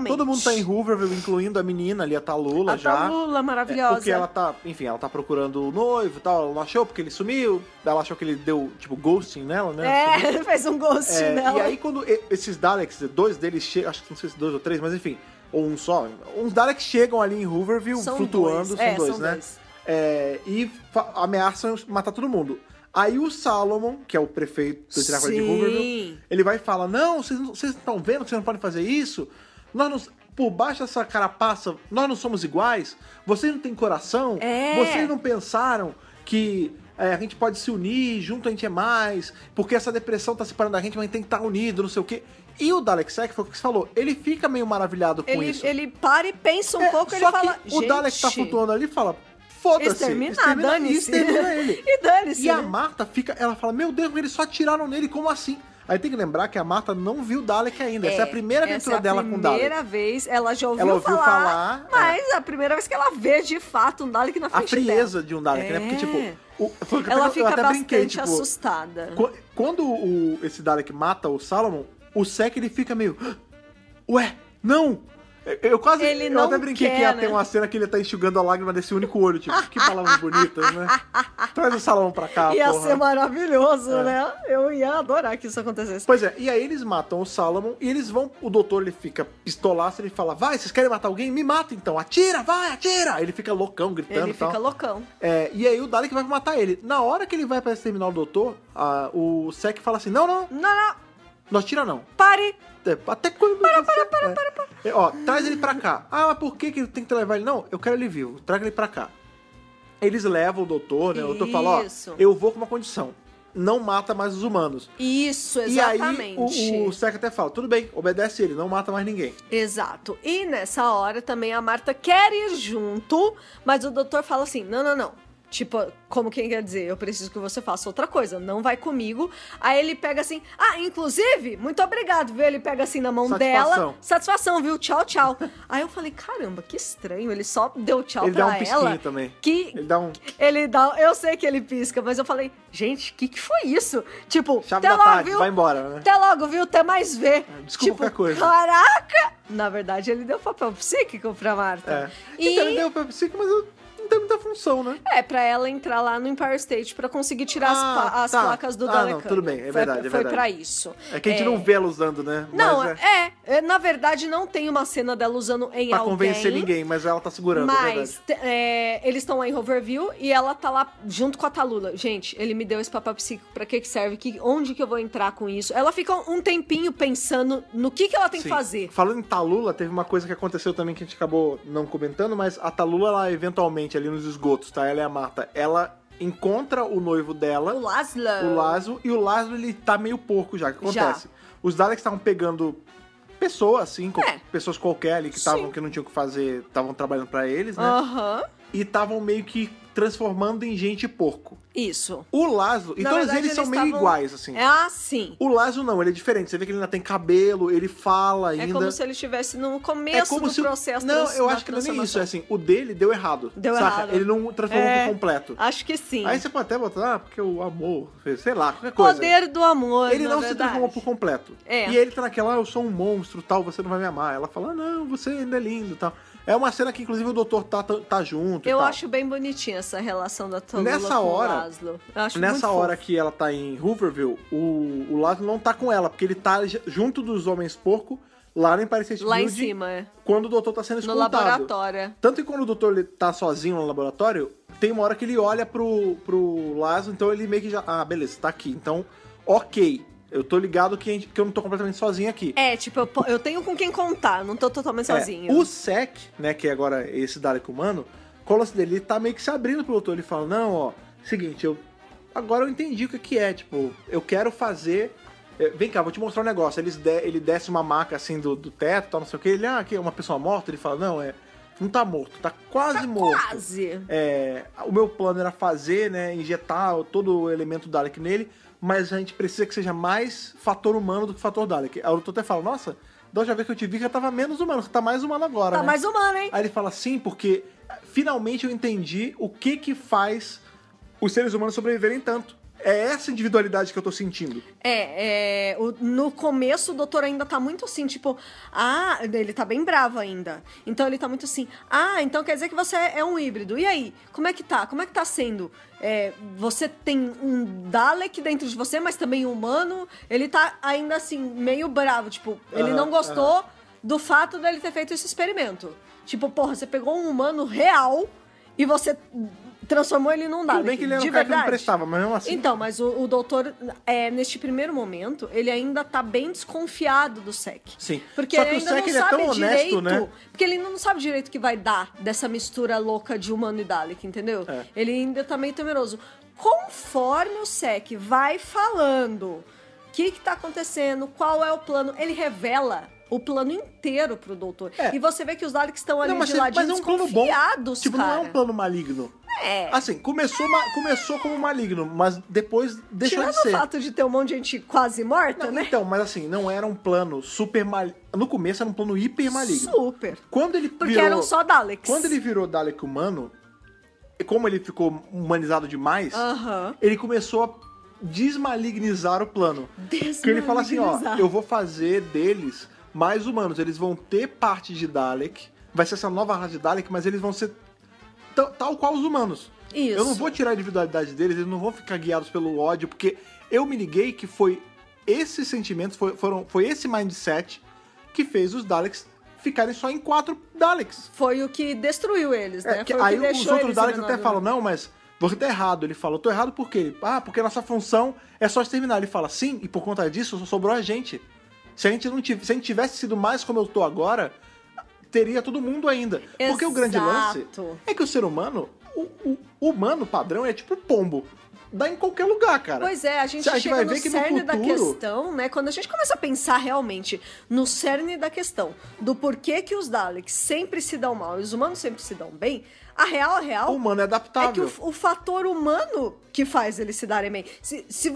Todo mundo tá em Hooverville, incluindo a menina ali, a Talula, já. A Talula, maravilhosa. Porque ela tá, enfim, ela tá procurando o noivo e tal, ela não achou porque ele sumiu, ela achou que ele deu, tipo, ghosting nela, né? Fez um ghosting nela. E aí quando esses Daleks, 2 deles chegam, acho que não sei se 2 ou 3, mas enfim, ou um só, uns Daleks chegam ali em Hooverville, flutuando, são dois, né? E ameaçam matar todo mundo. Aí o Salomon, que é o prefeito do Tiracola de Hooverville, ele vai e fala, não, vocês estão vendo que vocês não podem fazer isso? Por baixo dessa carapaça, nós não somos iguais? Vocês não têm coração? Vocês não pensaram que a gente pode se unir, junto a gente é mais, porque essa depressão tá separando a gente, mas a gente tem que estar unido, não sei o quê. E o Dalek Sec, foi o que você falou, ele fica meio maravilhado com isso. Ele para e pensa um pouco, ele fala, o Dalek tá flutuando ali e fala... Foda-se, extermina ele. E dane-se. E a Marta ela fala, meu Deus, eles só atiraram nele, como assim? Aí tem que lembrar que a Marta não viu Dalek ainda. Essa é a primeira aventura dela com Dalek. Primeira vez, ela já ouviu falar, mas a primeira vez que ela vê de fato um Dalek na frente dela. A frieza de um Dalek, né? Porque, tipo... ela fica bastante assustada. Quando esse Dalek mata o Salomon, o Sec, ele fica meio... Ué, não! Eu até brinquei que ia ter uma cena que ele tá enxugando a lágrima desse único olho, tipo, que palavras bonitas, né? Traz o Salomon pra cá, ia ser maravilhoso, né? Eu ia adorar que isso acontecesse. Pois é, e aí eles matam o Salomon e eles vão, o doutor, ele fica pistolaço, ele fala, vai, vocês querem matar alguém? Me mata então, atira, vai, atira! Aí ele fica loucão, gritando e tal. Ele fica loucão. E aí o Dalek vai matar ele. Na hora que ele vai pra exterminar o doutor, o Sec fala assim, não, não atira não. Pare! Até quando para. Traz ele pra cá. Mas por que ele tem que levar ele? Não, eu quero ele vivo. Traga ele pra cá. Eles levam o doutor, né? O doutor fala, eu vou com uma condição. Não mata mais os humanos. Isso, exatamente. E aí o Sec até fala, tudo bem, obedece ele, não mata mais ninguém. Exato. E nessa hora também a Marta quer ir junto, mas o doutor fala assim, não. Tipo, como quem quer dizer, eu preciso que você faça outra coisa, não vai comigo. Aí ele pega assim, inclusive, muito obrigado, viu? Ele pega assim na mão dela. Satisfação, viu? Tchau, tchau. Aí eu falei, caramba, que estranho, ele só deu tchau pra ela. Ele dá um pisquinho também. Ele dá eu sei que ele pisca, mas eu falei, gente, que foi isso? Tipo, chave da tarde, vai embora, né? Até logo, viu? Até mais ver. Desculpa qualquer coisa. Caraca! Na verdade, ele deu papel psíquico pra Marta. Então, ele deu papel psíquico, mas não tem muita função, né? Pra ela entrar lá no Empire State pra conseguir tirar as placas do Dalek. Não, tudo bem, é verdade. Foi pra isso. É que a gente não vê ela usando, né? Não, na verdade, não tem uma cena dela usando em pra alguém. Pra convencer ninguém, mas ela tá segurando, mas, eles estão lá em Hoverview e ela tá lá junto com a Talula. Gente, ele me deu esse papel psíquico, pra que serve? Onde que eu vou entrar com isso? Ela fica um tempinho pensando no que ela tem que fazer. Falando em Talula, teve uma coisa que aconteceu também que a gente acabou não comentando, mas a Talula, ela eventualmente, ali nos esgotos, tá? Ela é a Marta. Ela encontra o noivo dela. O Laszlo. E o Laszlo, ele tá meio porco já. O que acontece? Os Daleks estavam pegando pessoas, assim, pessoas qualquer ali que não tinham o que fazer, estavam trabalhando pra eles, né? E estavam meio que transformando em gente porco. Isso. O Laszlo, e todos eles são meio iguais, assim. Sim. O Laszlo não, ele é diferente. Você vê que ele ainda tem cabelo, ele fala ainda. É como se ele estivesse no começo do processo. Não, eu acho que não é nem isso. É assim, o dele deu errado. Errado. Ele não transformou por completo. Acho que sim. Aí você pode até botar, porque o amor, sei lá, qualquer coisa. Poder do amor, ele não se transformou por completo. E ele tá naquela, eu sou um monstro, tal, você não vai me amar. Ela fala, não, você ainda é lindo, tal. É uma cena que, inclusive, o doutor tá junto. Eu acho bem bonitinha essa relação da Talula com o Laszlo. Nessa hora que ela tá em Hooverville, o Laszlo não tá com ela, porque ele tá junto dos homens porco, lá no Empire State Building. Lá em cima, Quando o doutor tá sendo escoltado. No laboratório. Tanto que quando o doutor ele tá sozinho no laboratório, tem uma hora que ele olha pro Laszlo, então ele meio que já... beleza, tá aqui. Então, ok. Eu tô ligado que eu não tô completamente sozinho aqui. Tipo, eu tenho com quem contar, não tô totalmente sozinho. O Sec, né, que é agora esse Dalek humano, o lance dele, ele tá meio que se abrindo pro doutor. Ele fala, não, seguinte, agora eu entendi o que é, tipo, eu quero fazer... Vem cá, vou te mostrar um negócio. Ele desce uma maca, assim, do teto, tal, não sei o que. Ele, aqui é uma pessoa morta? Ele fala, não, não tá morto, tá quase morto. Quase. O meu plano era fazer, né, injetar todo o elemento Dalek nele, mas a gente precisa que seja mais fator humano do que fator Dalek. Aí o doutor até fala, nossa, da última vez que eu te vi já tava menos humano, você tá mais humano agora, Tá mais humano, hein? Aí ele fala, sim, porque finalmente eu entendi o que faz os seres humanos sobreviverem tanto. É essa individualidade que eu tô sentindo. No começo o doutor ainda tá muito assim, tipo... ele tá bem bravo ainda. Então ele tá muito assim... então quer dizer que você é um híbrido. E aí? Como é que tá? Como é que tá sendo? Você tem um Dalek dentro de você, mas também um humano. Ele tá ainda assim, meio bravo. Tipo, ele não gostou do fato dele ter feito esse experimento. Tipo, porra, você pegou um humano real e você... transformou ele num Dalek. Tudo bem que ele era um cara que não prestava, mas mesmo assim... Então, mas o doutor, neste primeiro momento, ele ainda tá bem desconfiado do Sec. Sim. Porque só que ele ainda o Sec, não sabe tão direito... honesto, né? Porque ele ainda não sabe direito o que vai dar dessa mistura louca de humano e Dalek, entendeu? Ele ainda tá meio temeroso. Conforme o Sec vai falando o que tá acontecendo, qual é o plano, ele revela... o plano inteiro pro doutor. E você vê que os Daleks estão ali de ladinho desconfiados, tipo, cara. não é um plano maligno. Assim, começou como maligno, mas depois deixou de ser. Tirando o fato de ter um monte de gente quase morta, né? Então, mas assim, não era um plano super maligno. No começo era um plano hiper maligno. Super. Porque eram só Daleks. Quando ele virou Dalek humano, como ele ficou humanizado demais, ele começou a desmalignizar o plano. Porque ele fala assim, eu vou fazer deles mais humanos. Eles vão ter parte de Dalek, vai ser essa nova raça de Dalek, mas eles vão ser tal qual os humanos. Isso. Eu não vou tirar a individualidade deles, eles não vão ficar guiados pelo ódio, porque eu me liguei que foi esses sentimentos, foi esse mindset que fez os Daleks ficarem só em 4 Daleks. Foi o que destruiu eles, né? Foi aí o que os outros Daleks até falam, não, mas você tá errado. Ele fala, eu tô errado por quê? Porque nossa função é só exterminar. Ele fala, sim, e por conta disso só sobrou a gente. Se a gente tivesse sido mais como eu tô agora, teria todo mundo ainda. Exato. Porque o grande lance é que o ser humano, o humano padrão é tipo pombo. Dá em qualquer lugar, cara. Pois é, a gente chega no cerne da questão, né? Quando a gente começa a pensar realmente no cerne da questão, do porquê que os Daleks sempre se dão mal e os humanos sempre se dão bem, A real... O humano é adaptável. É que o fator humano que faz eles se darem bem. Se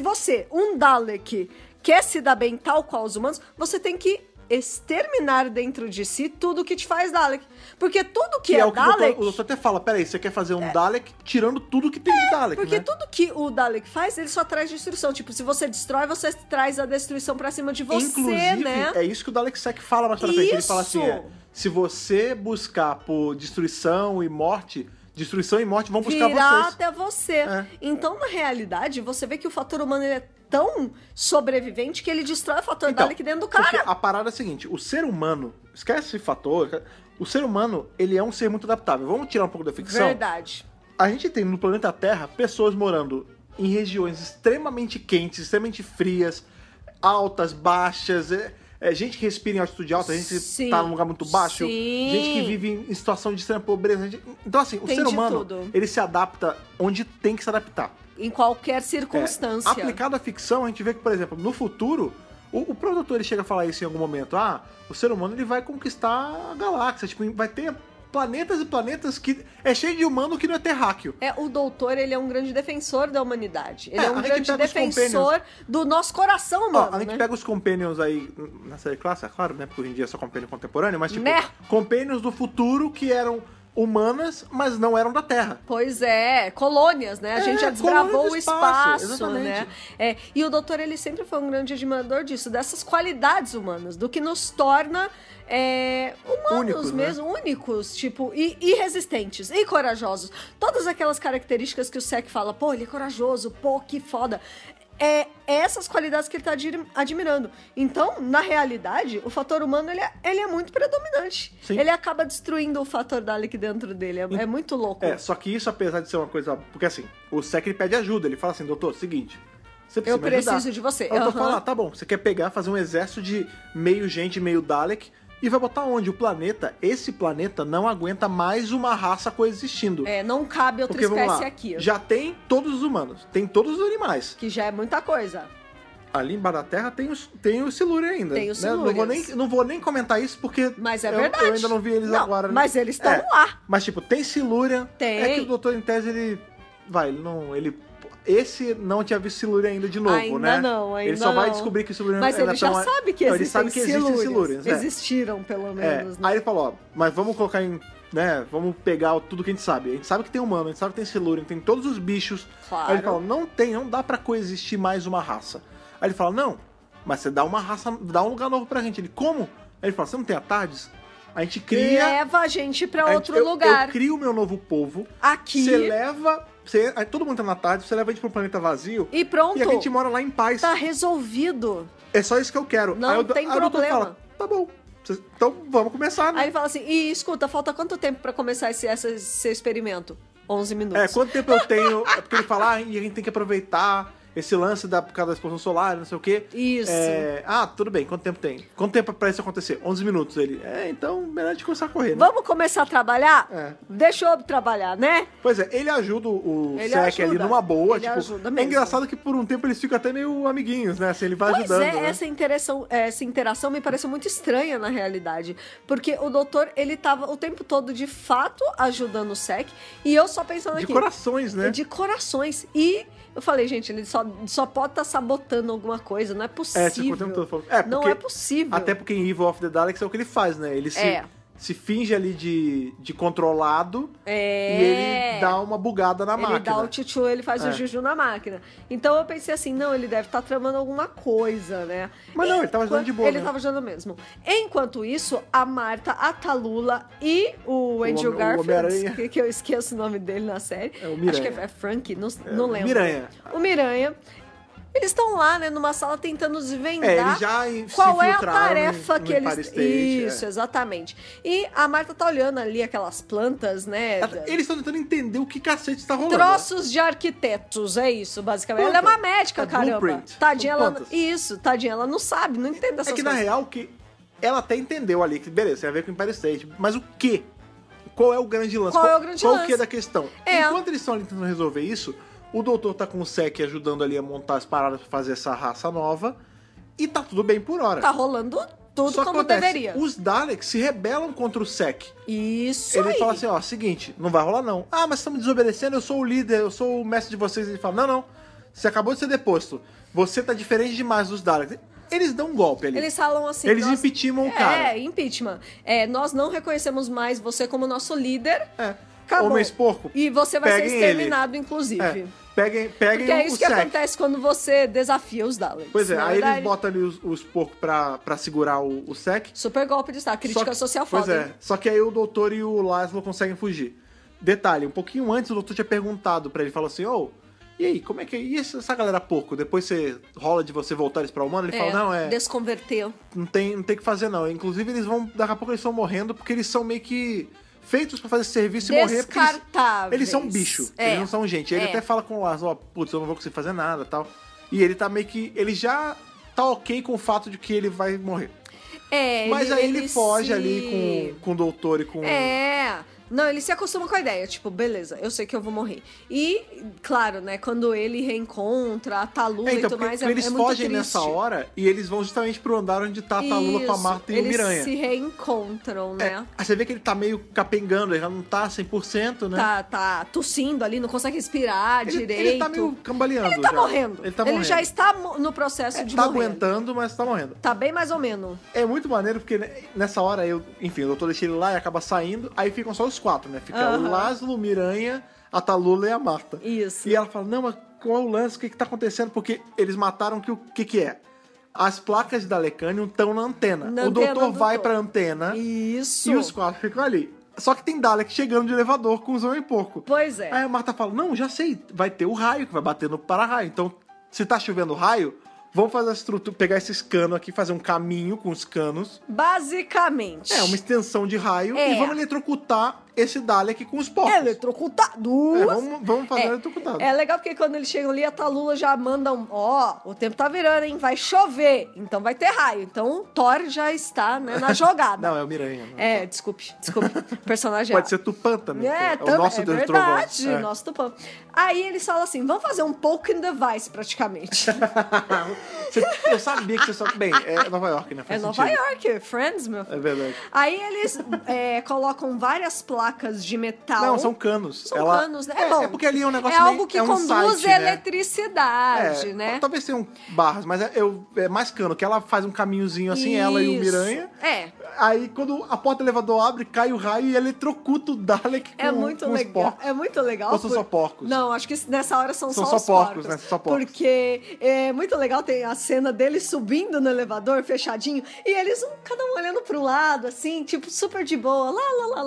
você, um Dalek, quer se dar bem tal qual os humanos, você tem que exterminar dentro de si tudo que te faz Dalek. Porque tudo que é Dalek... O doutor até fala, peraí, você quer fazer um Dalek tirando tudo que tem de Dalek, porque né? tudo que o Dalek faz, ele só traz destruição. Tipo, se você destrói, você traz a destruição pra cima de você, inclusive, né? É isso que o Dalek Sec fala mais pra frente. Ele fala assim, se você buscar por destruição e morte vão buscar virar vocês. até você. Então, na realidade, você vê que o fator humano ele é tão sobrevivente que ele destrói o fator Dalek dentro do cara. Porque a parada é a seguinte, o ser humano, esquece esse fator, o ser humano, ele é um ser muito adaptável. Vamos tirar um pouco da ficção? Verdade. A gente tem no planeta Terra pessoas morando em regiões extremamente quentes, extremamente frias, altas, baixas, gente que respira em altitude alta, gente que tá num lugar muito baixo, gente que vive em situação de extrema pobreza. Então, assim, o ser humano, ele se adapta onde tem que se adaptar. Em qualquer circunstância. Aplicado à ficção, a gente vê que, por exemplo, no futuro, o produtor ele chega a falar isso em algum momento. O ser humano ele vai conquistar a galáxia. Tipo, vai ter planetas e planetas que é cheio de humano que não é terráqueo. O doutor, ele é um grande defensor da humanidade. Ele é um grande defensor do nosso coração humano. A gente pega os Companions aí na série clássica, claro, né? Porque hoje em dia é só Companion contemporâneo, mas tipo, Companions do futuro que eram humanas, mas não eram da Terra. Pois é, colônias, né? A gente já desbravou o espaço, né? E o doutor, ele sempre foi um grande admirador disso, dessas qualidades humanas, do que nos torna humanos únicos, tipo, e resistentes, e corajosos. Todas aquelas características que o Sec fala, pô, ele é corajoso, pô, que foda. Essas qualidades que ele tá admirando. Então, na realidade, o fator humano, ele é muito predominante. Sim. Ele acaba destruindo o fator Dalek dentro dele. É muito louco. Só que isso, apesar de ser uma coisa... Porque assim, o Sec ele pede ajuda. Ele fala assim, doutor, seguinte... Você precisa eu preciso de você. Eu tô falando, tá bom, você quer fazer um exército de meio gente, meio Dalek... E vai botar onde? O planeta, esse planeta não aguenta mais uma raça coexistindo. Não cabe outra espécie aqui. Já tem todos os humanos, tem todos os animais. Que já é muita coisa. Ali embaixo da Terra tem o Silúrio ainda. Tem o Silúrio. Não vou nem comentar isso porque mas é verdade. Eu ainda não vi eles agora. Né? Mas eles estão lá. Mas tipo, tem Silúria. Tem. É que o doutor em tese, esse não tinha visto Silúria ainda de novo, ainda né? Não, ele só vai descobrir que Silúria mas ele já sabe que existem Silúrios. Existiram, pelo menos. Né? Aí ele falou, mas vamos colocar em... Né, vamos pegar tudo que a gente sabe. A gente sabe que tem humano, a gente sabe que tem Silúrio, tem todos os bichos. Claro. Aí ele falou, não dá pra coexistir mais uma raça. Aí ele fala, não, mas você dá uma raça, dá um lugar novo pra gente. Ele, como? Aí ele fala, você não tem a Tardes? A gente cria... Leva a gente pra outro lugar. Eu crio o meu novo povo. Aqui. Você leva... Aí todo mundo tá na tarde, você leva a gente pra um planeta vazio. E pronto. E a gente mora lá em paz. Tá resolvido. É só isso que eu quero. Não tem problema. Fala, tá bom. Então vamos começar, né? Aí ele fala assim, e escuta, falta quanto tempo pra começar esse experimento? 11 minutos. Quanto tempo eu tenho? É porque ele fala, e a gente tem que aproveitar esse lance por causa da explosão solar, não sei o quê. Isso. Tudo bem, quanto tempo tem? Quanto tempo pra isso acontecer? 11 minutos. Ele, então, melhor de começar a correr, né? Vamos começar a trabalhar? Deixa eu trabalhar, né? Pois é, ele ajuda o Sec ali numa boa. Ele ajuda mesmo. É engraçado que por um tempo eles ficam até meio amiguinhos, né? Assim, ele vai ajudando. Né? Essa interação me pareceu muito estranha na realidade. Porque o doutor, ele tava o tempo todo, de fato, ajudando o Sec. E eu só pensando aqui... De corações, né? De corações. E... eu falei, gente, ele só pode estar sabotando alguma coisa, não é possível. Não é possível. Até porque em Evil of the Daleks é o que ele faz, né? Ele se finge ali de controlado e ele dá uma bugada na máquina. Ele dá o tchutchu, ele faz o juju na máquina. Então eu pensei assim, não, ele deve estar tramando alguma coisa, né? Mas não, ele tava ajudando de boa. Ele tava ajudando mesmo. Enquanto isso, a Marta, a Talula e o Andrew Garfield, que eu esqueço o nome dele na série. Acho que é Frank, não lembro. O Miranha. Eles estão lá, né, numa sala tentando desvendar qual é a tarefa que eles... Isso, exatamente. E a Marta tá olhando ali aquelas plantas, né? Eles estão tentando entender o que cacete tá rolando. Troços de arquitetos, é isso, basicamente. Ela é uma médica, caramba. Tadinha, ela não sabe, não entende essas coisas. É que na real, que ela até entendeu ali, que beleza, tem a ver com o Empire State, mas o quê? Qual é o grande lance? Qual o que da questão? Enquanto eles estão ali tentando resolver isso... O doutor tá com o Sec ajudando ali a montar as paradas pra fazer essa raça nova. E tá tudo bem por hora. Tá rolando tudo Só como acontece, deveria. Os Daleks se rebelam contra o Sec. Isso Ele aí. fala assim, ó, seguinte, não vai rolar não. Ah, mas estamos desobedecendo, eu sou o líder, eu sou o mestre de vocês. Ele fala, não, você acabou de ser deposto. Você tá diferente demais dos Daleks. Eles dão um golpe ali. Eles falam assim... Eles impeachmentam o cara. Impeachment. Nós não reconhecemos mais você como nosso líder. Acabou. Homens porco. E você vai ser exterminado, inclusive. Peguem porque é isso que acontece quando você desafia os Daleks. Pois é, aí eles botam ali os porcos pra segurar o Sec. Super golpe de Estado, crítica social foda. Pois é, só que aí o doutor e o Laszlo conseguem fugir. Detalhe, um pouquinho antes o doutor tinha perguntado pra ele, falou assim, e aí, como é que é? E essa galera porco? Depois rola de você voltar eles pra humano? Ele fala, não, desconverteu. Não tem o que fazer, não. Inclusive, daqui a pouco eles estão morrendo porque eles são meio que feitos pra fazer serviço e morrer. Descartáveis. Eles são bicho, eles não são gente. Ele até fala com o Lázaro, putz, eu não vou conseguir fazer nada e tal. E ele tá meio que... Ele já tá ok com o fato de que ele vai morrer. Mas aí ele foge ali com o doutor e com... Não, ele se acostuma com a ideia, tipo, beleza, eu sei que eu vou morrer. E, claro, né, quando ele reencontra a Talula e tudo mais, eles muito fogem triste. nessa hora e eles vão justamente pro andar onde tá a Talula com a Marta e o Miranha. Eles se reencontram, né? Aí você vê que ele tá meio capengando, ele já não tá 100%, né? Tá tossindo ali, não consegue respirar direito. Ele tá meio cambaleando. Ele tá morrendo. Ele já está no processo de morrer. Tá aguentando, mas tá morrendo. Tá bem mais ou menos. É muito maneiro, porque nessa hora, enfim, o doutor deixa ele lá e acaba saindo, aí ficam só os 4, né? Fica o Laszlo, o Miranha, a Talula e a Marta. Isso. E ela fala, não, mas qual é o lance? O que tá acontecendo? Porque eles mataram o que é? As placas de Dalecanium estão na antena. O doutor vai pra antena. Isso. E os 4 ficam ali. Só que tem Dalek chegando de elevador com os homem porco. Pois é. Aí a Marta fala, não, já sei, vai ter o raio que vai bater no para-raio. Então, se tá chovendo raio... Vamos fazer a estrutura, pegar esses canos aqui, fazer um caminho com os canos. Basicamente. Uma extensão de raio e vamos eletrocutar esse Dalek com os porcos. Eletrocutado! Vamos fazer eletrocutado. É legal porque quando eles chegam ali, a Talula já manda o tempo tá virando, hein? Vai chover, então vai ter raio. Então o Thor já está, né, na jogada. Não, é o Miranha. Não. Desculpe. Personagem Pode ser Tupã também. O nosso Deus verdade, nosso Tupã. Aí eles falam assim, vamos fazer um poking device, praticamente. Eu sabia que você só... Bem, é Nova York, né? Faz Nova York, Friends, meu filho. É verdade. Aí eles colocam várias placas de metal. Não, são canos. Canos, né? Bom, é porque ali é um negócio algo que conduz site, eletricidade, né? Talvez tenham barras, mas é mais cano, que ela faz um caminhozinho assim, ela e o Miranha. Aí quando a porta do elevador abre, cai o raio e eletrocuta o Dalek com os porcos. É muito legal. Ou são só porcos? Não, acho que nessa hora são só os porcos, né? Só porcos. Porque é muito legal, tem a cena deles subindo no elevador, fechadinho, e eles cada um olhando pro lado, assim, tipo, super de boa.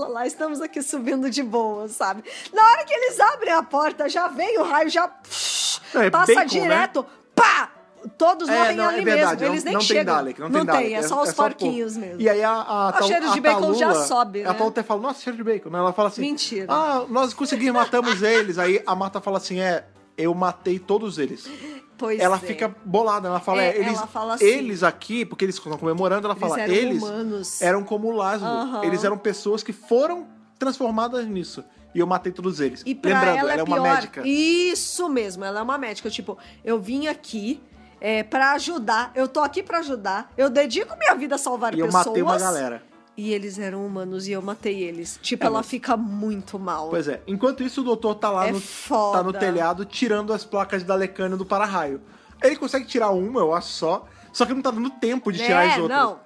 Lá, estamos aqui subindo de boa, sabe? Na hora que eles abrem a porta, já vem o raio, já passa bacon, direto, né? Pá! Todos morrem ali verdade, mesmo. Eles nem não chegam. Tem Dalek, não tem Dalek. É só os porquinhos mesmo. E aí o cheiro de bacon Talula, já sobe, né? A Talula até fala, nossa, cheiro de bacon. Ela fala assim... Mentira. Nós conseguimos, matamos eles. Aí a Marta fala assim, eu matei todos eles. Ela fica bolada, ela fala, ela fala assim, eles aqui, porque eles estão comemorando, ela fala, eles humanos. Eram como o Laszlo. Eles eram pessoas que foram transformadas nisso. E eu matei todos eles. E pra lembrando, ela é uma médica. Isso mesmo, ela é uma médica. Tipo, eu vim aqui pra ajudar, eu tô aqui pra ajudar, eu dedico minha vida a salvar pessoas. E eu matei uma galera. E eles eram humanos e eu matei eles. Tipo, ela fica muito mal. Pois é. Enquanto isso, o doutor tá lá tá no telhado tirando as placas de Dalecanium do para-raio. Ele consegue tirar uma, eu acho só que não tá dando tempo de tirar as outras. Não,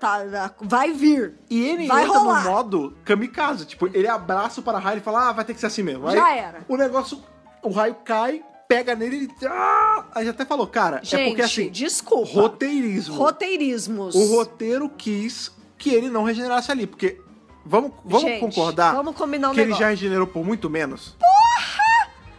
vai vir. E ele vai entra rolar. no modo kamikaze. Tipo, ele abraça o para-raio e fala, vai ter que ser assim mesmo. Já era. O negócio, o raio cai, pega nele e... Aí já até falou, cara, gente, é porque assim... desculpa. Roteirismos. O roteiro quis que ele não regenerasse ali, porque... Vamos concordar vamos combinar que ele já regenerou por muito menos?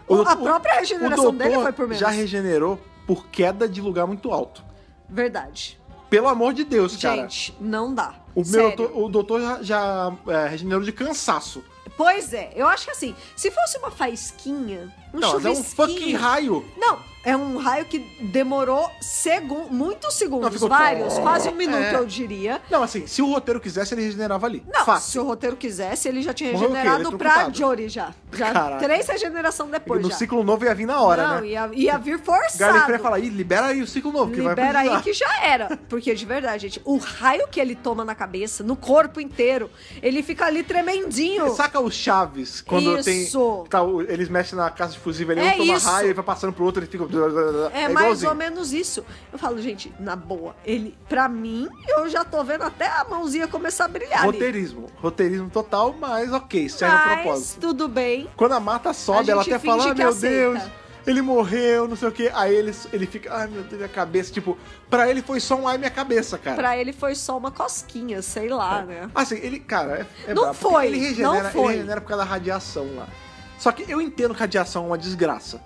Porra! A própria regeneração dele foi por menos. Já regenerou por queda de lugar muito alto. Verdade. Pelo amor de Deus, cara. Gente, não dá. O doutor já regenerou de cansaço. Pois é, eu acho que assim, se fosse uma faísquinha, chuvisquinho... é um fucking raio. Não, é um raio que demorou muitos segundos, quase um minuto, eu diria. Não, assim, se o roteiro quisesse, ele regenerava ali. Não, fácil. se o roteiro quisesse, ele já tinha regenerado pra Jory já. Já 3 regenerações depois, no ciclo novo ia vir na hora, né? Não, ia vir forçado. Galifrey ia falar, libera aí o ciclo novo, que vai precisar. Libera aí que já era. Porque, de verdade, gente, o raio que ele toma na cabeça, no corpo inteiro, ele fica ali tremendinho. Saca os Chaves, quando tem... eles mexem na casa de fusível ali, um toma raio, ele vai passando pro outro, ele fica... É mais ou menos isso. Eu falo, gente, na boa, pra mim, eu já tô vendo até a mãozinha começar a brilhar. Roteirismo total, mas ok, serve a propósito. Tudo bem. Quando a Marta sobe, ela até fala, meu Deus, ele morreu, não sei o quê. Aí ele fica, ai meu Deus, minha cabeça. Tipo, pra ele foi só um ai minha cabeça, cara. Pra ele foi só uma cosquinha, sei lá, né? Assim, ele, cara, não brabo, foi, ele regenera por causa da radiação lá. Só que eu entendo que a radiação é uma desgraça.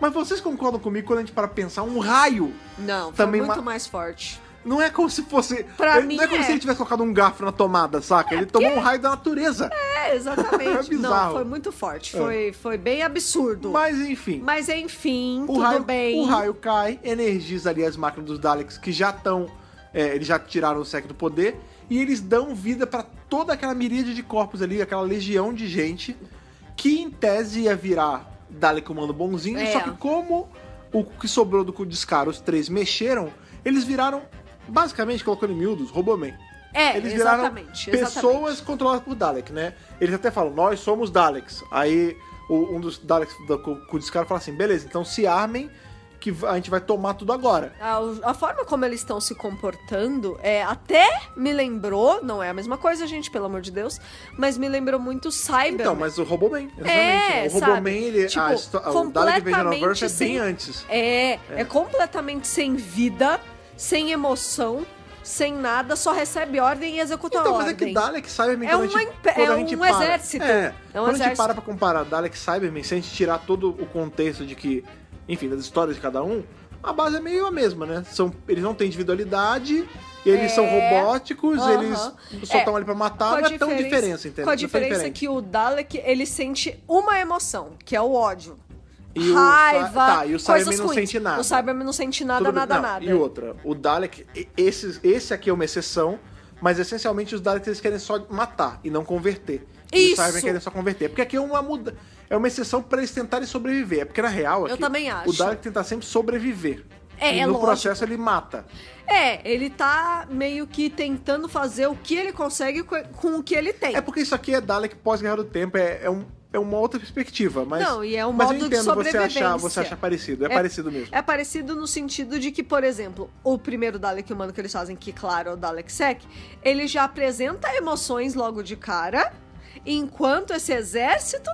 Mas vocês concordam comigo quando a gente para pensar um raio? Não, também foi muito mais forte. Não é como se fosse... Pra mim não é como se ele tivesse colocado um garfo na tomada, saca? Ele tomou um raio da natureza. Exatamente. É bizarro. Não, foi muito forte. Foi bem absurdo. Mas enfim, tudo bem. O raio cai, energiza ali as máquinas dos Daleks que já estão... eles já tiraram o Sec do poder. E eles dão vida pra toda aquela miríade de corpos ali, aquela legião de gente que, em tese, ia virar Dalek humano bonzinho. Só que como o que sobrou do Descaro, os 3 mexeram, eles viraram... Basicamente, colocando em miúdos, Roboman. Eles viraram pessoas controladas por Dalek, né? Eles até falam, nós somos Daleks. Aí um dos Daleks com o Descaro fala assim, beleza, então se armem que a gente vai tomar tudo agora. A forma como eles estão se comportando até me lembrou, não é a mesma coisa, gente, pelo amor de Deus, mas me lembrou muito Cyberman. Então, mas o Roboman, exatamente. O Roboman, ele, tipo, o Dalek Invasion é bem antes. É completamente sem vida, sem emoção, sem nada, só recebe ordem e executa a ordem. Então, mas é que Dalek Cyberman... É um exército. Quando a gente para pra comparar Dalek Cyberman, se a gente tirar todo o contexto de que, enfim, das histórias de cada um, a base é meio a mesma, né? Eles não têm individualidade, eles são robóticos, eles só estão ali pra matar, não é tão diferença, entendeu? Com a diferença que o Dalek, ele sente uma emoção, que é o ódio. E raiva, e o Cyberman não sente nada. O Cyberman não sente nada, nada. E outra, o Dalek, esse aqui é uma exceção, mas essencialmente os Daleks eles querem só matar e não converter. E o Cyberman querem só converter. Porque aqui é uma exceção pra eles tentarem sobreviver. É porque na real, aqui, eu também acho. O Dalek tenta sempre sobreviver. E no lógico. processo ele mata. Ele tá meio que tentando fazer o que ele consegue com o que ele tem. É porque isso aqui é Dalek pós-Guerra do Tempo, é uma outra perspectiva, mas... Não, e é um modo de sobrevivência. Você achar parecido, parecido mesmo. É parecido no sentido de que, por exemplo, o primeiro Dalek humano que eles fazem, que claro é o Dalek Sec, ele já apresenta emoções logo de cara, enquanto esse exército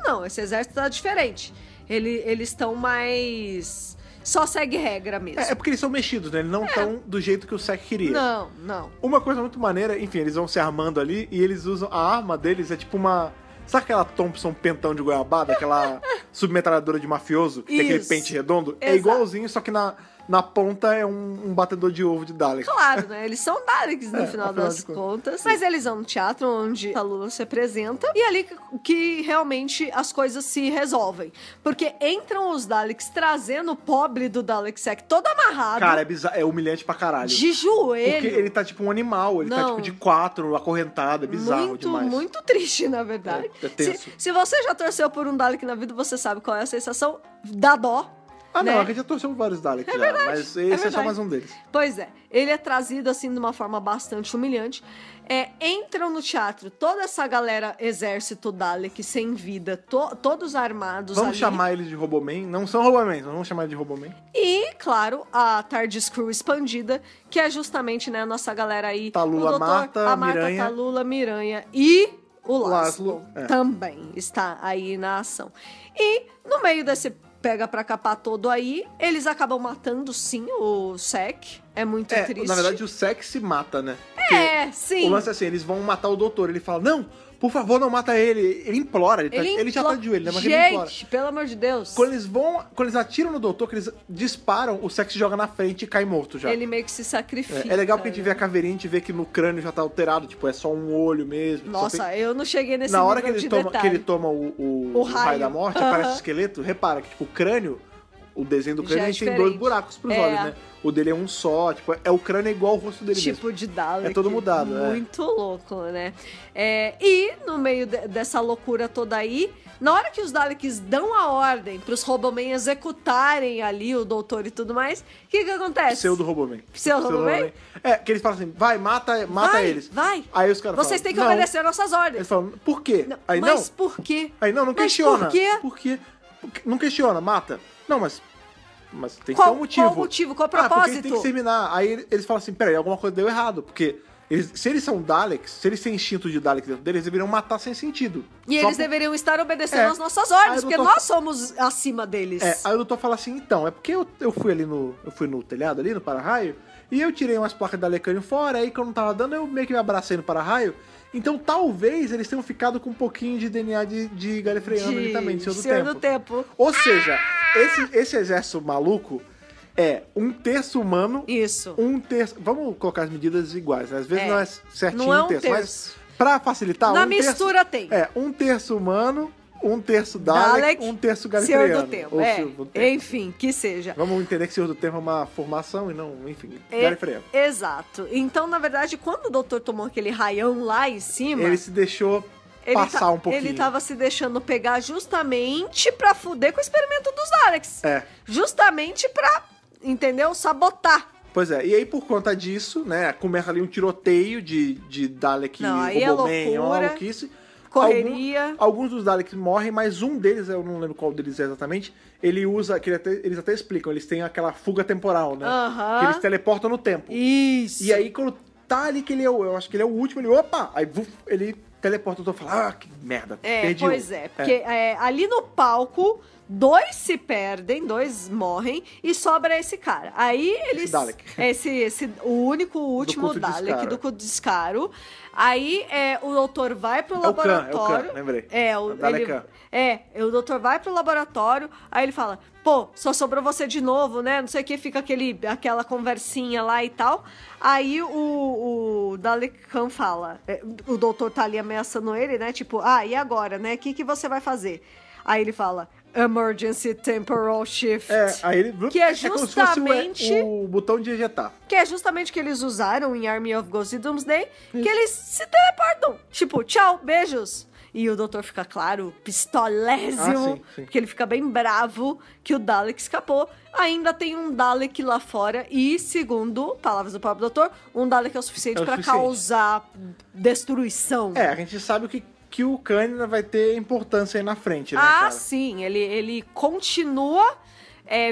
tá diferente. Eles estão mais... Só segue regra mesmo. É porque eles são mexidos, né? Eles não estão do jeito que o Sec queria. Não. Uma coisa muito maneira, enfim, eles vão se armando ali e eles usam... A arma deles é tipo uma... Sabe aquela Thompson pentão de goiabada? Aquela submetralhadora de mafioso? Que tem aquele pente redondo? Exato. É igualzinho, só que na ponta é um batedor de ovo de Dalek. Claro, né? Eles são Daleks no final das contas. Mas eles vão no teatro onde a Lula se apresenta. E é ali que realmente as coisas se resolvem. Porque entram os Daleks trazendo o pobre do Dalek Sec todo amarrado. Cara, é bizarro. É humilhante pra caralho. De joelho. Porque ele tá tipo um animal. Ele tá tipo de 4, acorrentado. É bizarro demais. Muito triste, na verdade. É tenso. Se você já torceu por um Dalek na vida, você sabe qual é a sensação. Dá dó. Não, a gente já torceu vários Daleks já, mas esse é só mais um deles. Pois é, ele é trazido assim de uma forma bastante humilhante. Entram no teatro toda essa galera exército Dalek sem vida, todos armados. Vamos chamar eles de Roboman? Não são Roboman, vamos chamar eles de Roboman. E, claro, a TARDIS Crew expandida, que é justamente, né, a nossa galera aí. Talula, o doutor, a Marta, Miranha. Talula, Miranha e o Laszlo. É. Também está aí na ação. E no meio desse pega pra capar todo aí, eles acabam matando, sim, o Sec. É muito triste. Na verdade, o Sec se mata, né? Sim. O lance é assim, eles vão matar o doutor. Ele fala, não, por favor, não mata ele. Ele implora. Ele já tá de joelho, né? Mas ele implora. Gente, pelo amor de Deus. Quando eles atiram no doutor, que eles disparam, o Sec se joga na frente e cai morto já. Ele meio que se sacrifica. É legal porque a gente vê a caveirinha, a gente vê que no crânio já tá alterado. Tipo, é só um olho mesmo. Nossa, eu não cheguei nesse nível de detalhe. Que ele toma o raio da morte, aparece o esqueleto. Repara que tipo, o crânio... o desenho do crânio tem 2 buracos pros olhos, né? O dele é um só, tipo, o crânio é igual ao rosto dele tipo mesmo. De Dalek. É todo mudado, Muito louco, né? E no meio dessa loucura toda aí, na hora que os Daleks dão a ordem pros Robomen executarem ali o doutor e tudo mais, o que acontece? Pseudo-Robomen. Pseudo-Robomen? Que eles falam assim, vai, mata eles. Vai. Aí os caras Vocês têm que obedecer nossas ordens. Eles falam, por quê? Aí mas por quê? Aí não questiona. Por quê? Por quê? Não questiona, mata. Não, mas tem que ter um motivo. Qual o motivo? Qual o propósito? Porque tem que exterminar. Aí eles falam assim, peraí, alguma coisa deu errado, porque... se eles são Daleks, se eles têm instinto de Dalek dentro deles, eles deveriam matar sem sentido. E eles deveriam estar obedecendo às nossas ordens, porque nós somos acima deles. Aí o doutor fala assim, então, é porque eu fui ali eu fui no telhado ali, no para-raio, e eu tirei umas placas da Lecânio fora, aí quando eu não tava dando, eu meio que me abracei no para-raio. Então talvez eles tenham ficado com um pouquinho de DNA de Galifreano ali também, de Senhor do Tempo. Ou seja, esse exército maluco... É 1/3 humano. Isso. 1/3. Vamos colocar as medidas iguais. Às vezes não é certinho não é 1/3, mas pra facilitar. Na mistura tem. 1/3 humano, 1/3 Dalek, 1/3 Galifreano. Senhor do Tempo. Senhor do Tempo. Enfim, que seja. Vamos entender que Senhor do Tempo é uma formação e não, enfim, Galifreano. Exato. Então, na verdade, quando o doutor tomou aquele raião lá em cima... Ele se deixou passar um pouquinho. Ele tava se deixando pegar justamente pra fuder com o experimento dos Daleks. Justamente pra... Entendeu? Sabotar. Pois é, e aí por conta disso, né, começa ali um tiroteio de Dalek e Roboman, uma maluquice. Correria. Alguns dos Daleks morrem, mas um deles, eu não lembro qual deles é exatamente, ele usa, eles até explicam, eles têm aquela fuga temporal, né? Que eles teleportam no tempo. Isso. E aí quando tá ali que ele eu acho que ele é o último, aí ele teleporta, eu falo, que merda, perdi. Pois porque ali no palco... 2 se perdem, 2 morrem e sobra esse cara. Aí eles... Esse o último Dalek do Descaro. Aí o doutor vai pro laboratório. É o Khan, lembrei. O doutor vai pro laboratório, aí ele fala, pô, só sobrou você de novo, né? Não sei o que, fica aquela conversinha lá e tal. Aí o Dalek Khan fala, o doutor tá ali ameaçando ele, né? Tipo, e agora, né? O que você vai fazer? Aí ele fala... Emergency Temporal Shift. Aí ele... Que é justamente... como se fosse o botão de ejetar. Que é justamente o que eles usaram em Army of Ghosts e Doomsday. Isso. Que eles se teleportam. Tipo, tchau, beijos. E o doutor fica, claro, pistolésimo. Sim. Porque ele fica bem bravo que o Dalek escapou. Ainda tem um Dalek lá fora. E, segundo palavras do próprio doutor, um Dalek é o suficiente pra causar destruição. A gente sabe que o Khan vai ter importância aí na frente, né, cara? Sim. Ele continua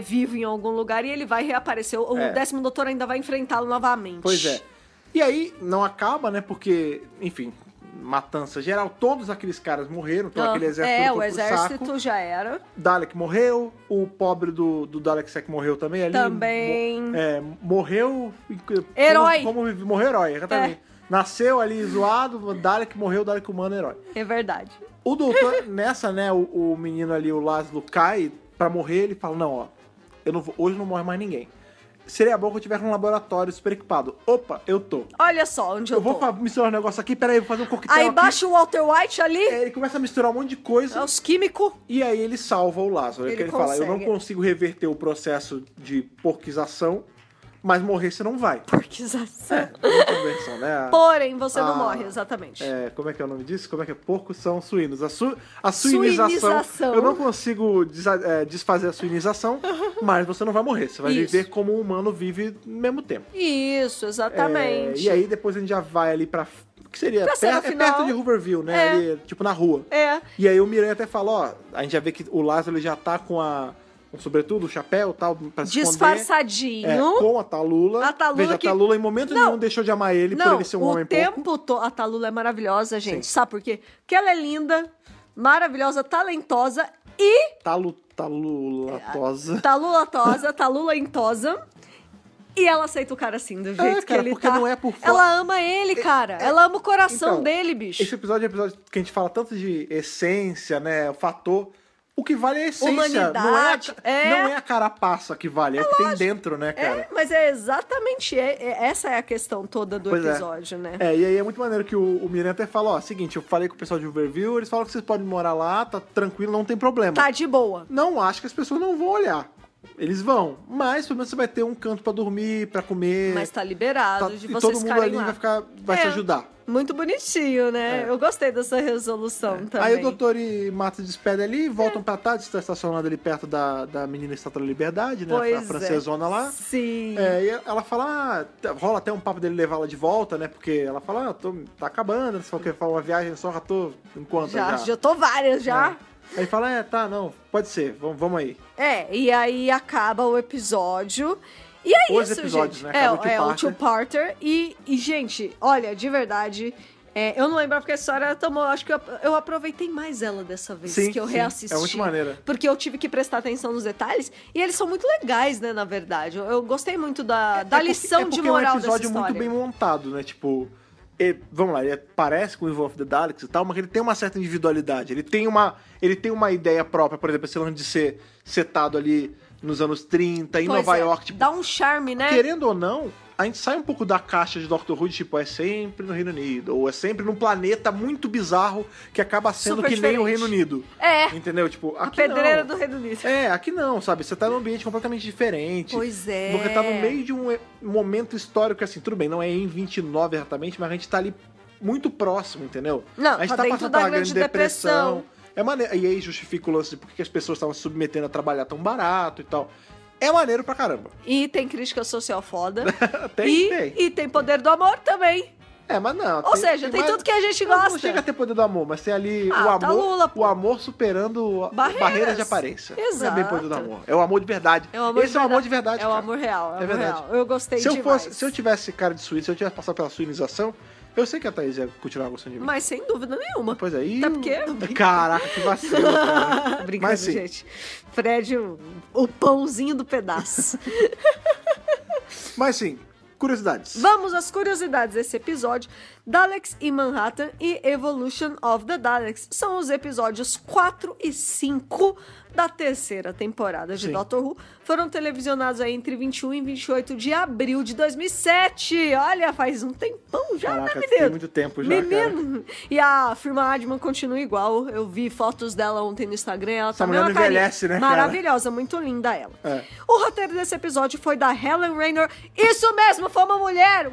vivo em algum lugar e ele vai reaparecer. O 10º doutor ainda vai enfrentá-lo novamente. Pois é. E aí, não acaba, né, porque, enfim, matança geral. Todos aqueles caras morreram, então aquele exército o exército já era. Dalek morreu, o pobre do Dalek Sec morreu também ali. Também. Morreu... Herói. Morreu herói, exatamente. Nasceu ali zoado, o Dalek morreu, o Dalek humano herói. É verdade. O doutor, nessa, né, o menino ali, o Laszlo, cai pra morrer, ele fala, não, hoje não morre mais ninguém. Seria bom que eu tivesse um laboratório super equipado. Opa, eu tô. Olha só onde eu tô. Eu vou misturar um negócio aqui, peraí, vou fazer um coquetel aí baixa o Walter White ali. Ele começa a misturar um monte de coisa. Os químicos. E aí ele salva o Lázaro. Ele fala, eu não consigo reverter o processo de porquização, mas morrer você não vai. Porquização. Conversão, né? Porém, você não morre, exatamente. Como é que é o nome disso? Como é que é? Porcos são suínos. A suinização. Eu não consigo desfazer a suinização, mas você não vai morrer. Você vai viver como um humano vive no mesmo tempo. Isso, exatamente. E aí depois a gente já vai ali pra... que seria perto de Hooverville, né? Ali, tipo na rua. E aí o Miranha até fala, a gente já vê que o Lázaro ele já tá com sobretudo o chapéu e tal, pra se disfarçadinho. Com a Talula. Veja, a Talula em momento nenhum deixou de amar ele por ele ser um homem pouco. A Talula é maravilhosa, gente. Sim. Sabe por quê? Porque ela é linda, maravilhosa, talentosa e... Talulentosa. E ela aceita o cara assim, do jeito que ele tá. Não é por ela ama ele, cara. Ela ama o coração dele, bicho. Esse episódio é um episódio que a gente fala tanto de essência, né? O fator... O que vale é a essência. Humanidade. Não é a carapaça que vale, é o que tem dentro, né, cara? Mas é exatamente... essa é a questão toda do episódio, né? E aí é muito maneiro que o Miranha até fala, seguinte, eu falei com o pessoal de Hooverville, eles falam que vocês podem morar lá, tá tranquilo, não tem problema. Tá de boa. Não acho que as pessoas não vão olhar. eles vão. Mas pelo menos você vai ter um canto pra dormir, pra comer. Mas tá liberado de vocês todo mundo ali lá. vai se ajudar. Muito bonitinho, né? Eu gostei dessa resolução também. Aí o doutor e Marta se despedem ali, voltam pra tarde, está estacionado ali perto da menina Estátua da Liberdade, né? Pois a francesona lá. Sim. E ela fala, rola até um papo dele levá-la de volta, né? Porque ela fala, tá acabando, se for que for uma viagem só, já tô enquanto já tô várias já. Aí fala, tá, não, pode ser, vamos aí. E aí acaba o episódio. E é Os isso, episódios, gente. né? O two-parter. E, gente, olha, de verdade, eu não lembro porque a história tomou. Acho que eu aproveitei mais ela dessa vez, que eu reassisti. É muito maneira. Porque eu tive que prestar atenção nos detalhes. E eles são muito legais, né, na verdade. Eu gostei muito da lição de moral dessa história. É um episódio muito bem montado, né? Tipo, vamos lá, ele parece com o Evil of the Daleks e tal, mas ele tem uma certa individualidade. Ele tem uma ideia própria, por exemplo, esse lance de ser setado ali nos anos 30, em Nova York. Tipo, dá um charme, né? Querendo ou não, a gente sai um pouco da caixa de Doctor Who, tipo, é sempre no Reino Unido, ou é sempre num planeta muito bizarro que acaba sendo super que diferente. nem o Reino Unido. Entendeu? Tipo, aqui a pedreira do Reino Unido. Aqui não, sabe? Você tá num ambiente completamente diferente. Pois é. Você tá no meio de um momento histórico, assim, tudo bem, não é em 29 exatamente, mas a gente tá ali muito próximo, entendeu? Não, a gente tá passando da pela Grande Depressão. É maneiro. E aí justifica o lance de por que as pessoas estavam se submetendo a trabalhar tão barato e tal. É maneiro pra caramba. E tem crítica social foda. tem. E tem poder do amor também. Mas não. Ou seja, tem tudo que a gente gosta. Não chega a ter poder do amor, mas tem ali o amor superando barreiras de aparência. Exato. Não é bem poder do amor. É o amor de verdade. É o amor Esse é o amor de verdade. É o amor real. É verdade. Eu gostei demais. Se eu tivesse cara de suíço, se eu tivesse passado pela suinização, eu sei que a Thaís ia continuar gostando de mim. Mas sem dúvida nenhuma. Pois é. Até porque... Caraca, que vacilo, cara. Brincando, mas, gente. Fred, o pãozinho do pedaço. Mas sim, curiosidades. Vamos às curiosidades desse episódio. Daleks in Manhattan e Evolution of the Daleks são os episódios 4 e 5 da terceira temporada de Doctor Who. Foram televisionados aí entre 21 e 28 de abril de 2007. Olha, faz um tempão já, Caraca, né, menino? tem muito tempo já, menino. Cara. E a firma Adman continua igual. Eu vi fotos dela ontem no Instagram. Ela tá mulher não envelhece, né, maravilhosa, cara? Muito linda ela. O roteiro desse episódio foi da Helen Raynor. Isso mesmo, foi uma mulher!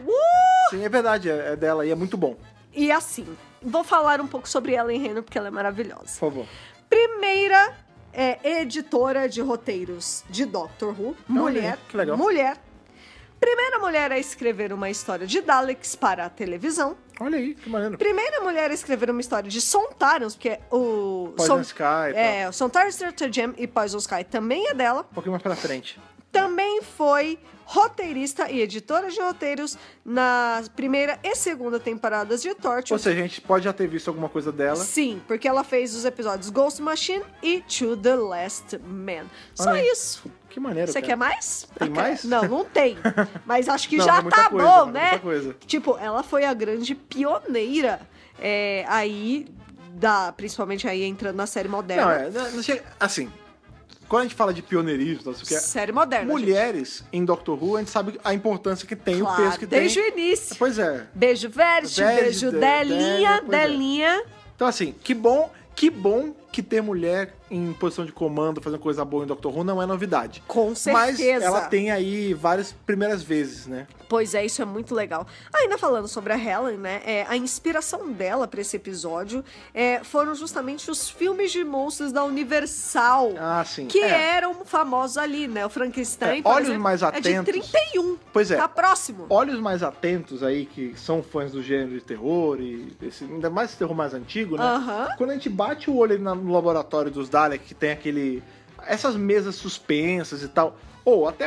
Sim, é verdade, é dela e é muito bom. E assim, vou falar um pouco sobre Helen Raynor porque ela é maravilhosa. Por favor. Primeira editora de roteiros de Doctor Who, mulher. Que legal. Mulher. Primeira mulher a escrever uma história de Daleks para a televisão. Olha aí, que maneiro. Primeira mulher a escrever uma história de Sontarans, porque o... Poison Sky. o Sontarans Stratagem e Poison Sky também é dela. Um pouquinho mais pra frente. Também foi roteirista e editora de roteiros na primeira e segunda temporadas de Torchwood. Ou seja, a gente pode já ter visto alguma coisa dela. Sim, porque ela fez os episódios Ghost Machine e To the Last Man. Só isso. Que maneiro, Você quer mais? Tem mais? Não tem. Mas acho que não, já tá coisa, bom, né? Muita coisa. Tipo, ela foi a grande pioneira aí, principalmente aí entrando na série moderna. Não chega, assim... Quando a gente fala de pioneirismo, série moderna, mulheres gente. Em Doctor Who, a gente sabe a importância que tem, claro, o peso que desde tem. Desde o início. Pois é. Beijo Verity, beijo Delinha. Então assim, que bom que ter mulher em posição de comando, fazendo coisa boa em Doctor Who não é novidade. Com certeza. Mas ela tem aí várias primeiras vezes, né? Pois é, isso é muito legal. Ainda falando sobre a Helen, né? A inspiração dela pra esse episódio foram justamente os filmes de monstros da Universal. Ah, sim. Que eram famosos ali, né? O Frankenstein, por Olhos exemplo, mais atentos. É de 31. Pois é. Tá próximo. Olhos mais atentos aí, que são fãs do gênero de terror, e ainda mais esse terror mais antigo, né? Quando a gente bate o olho ali no laboratório dos Daleks, que tem essas mesas suspensas e tal. Ou até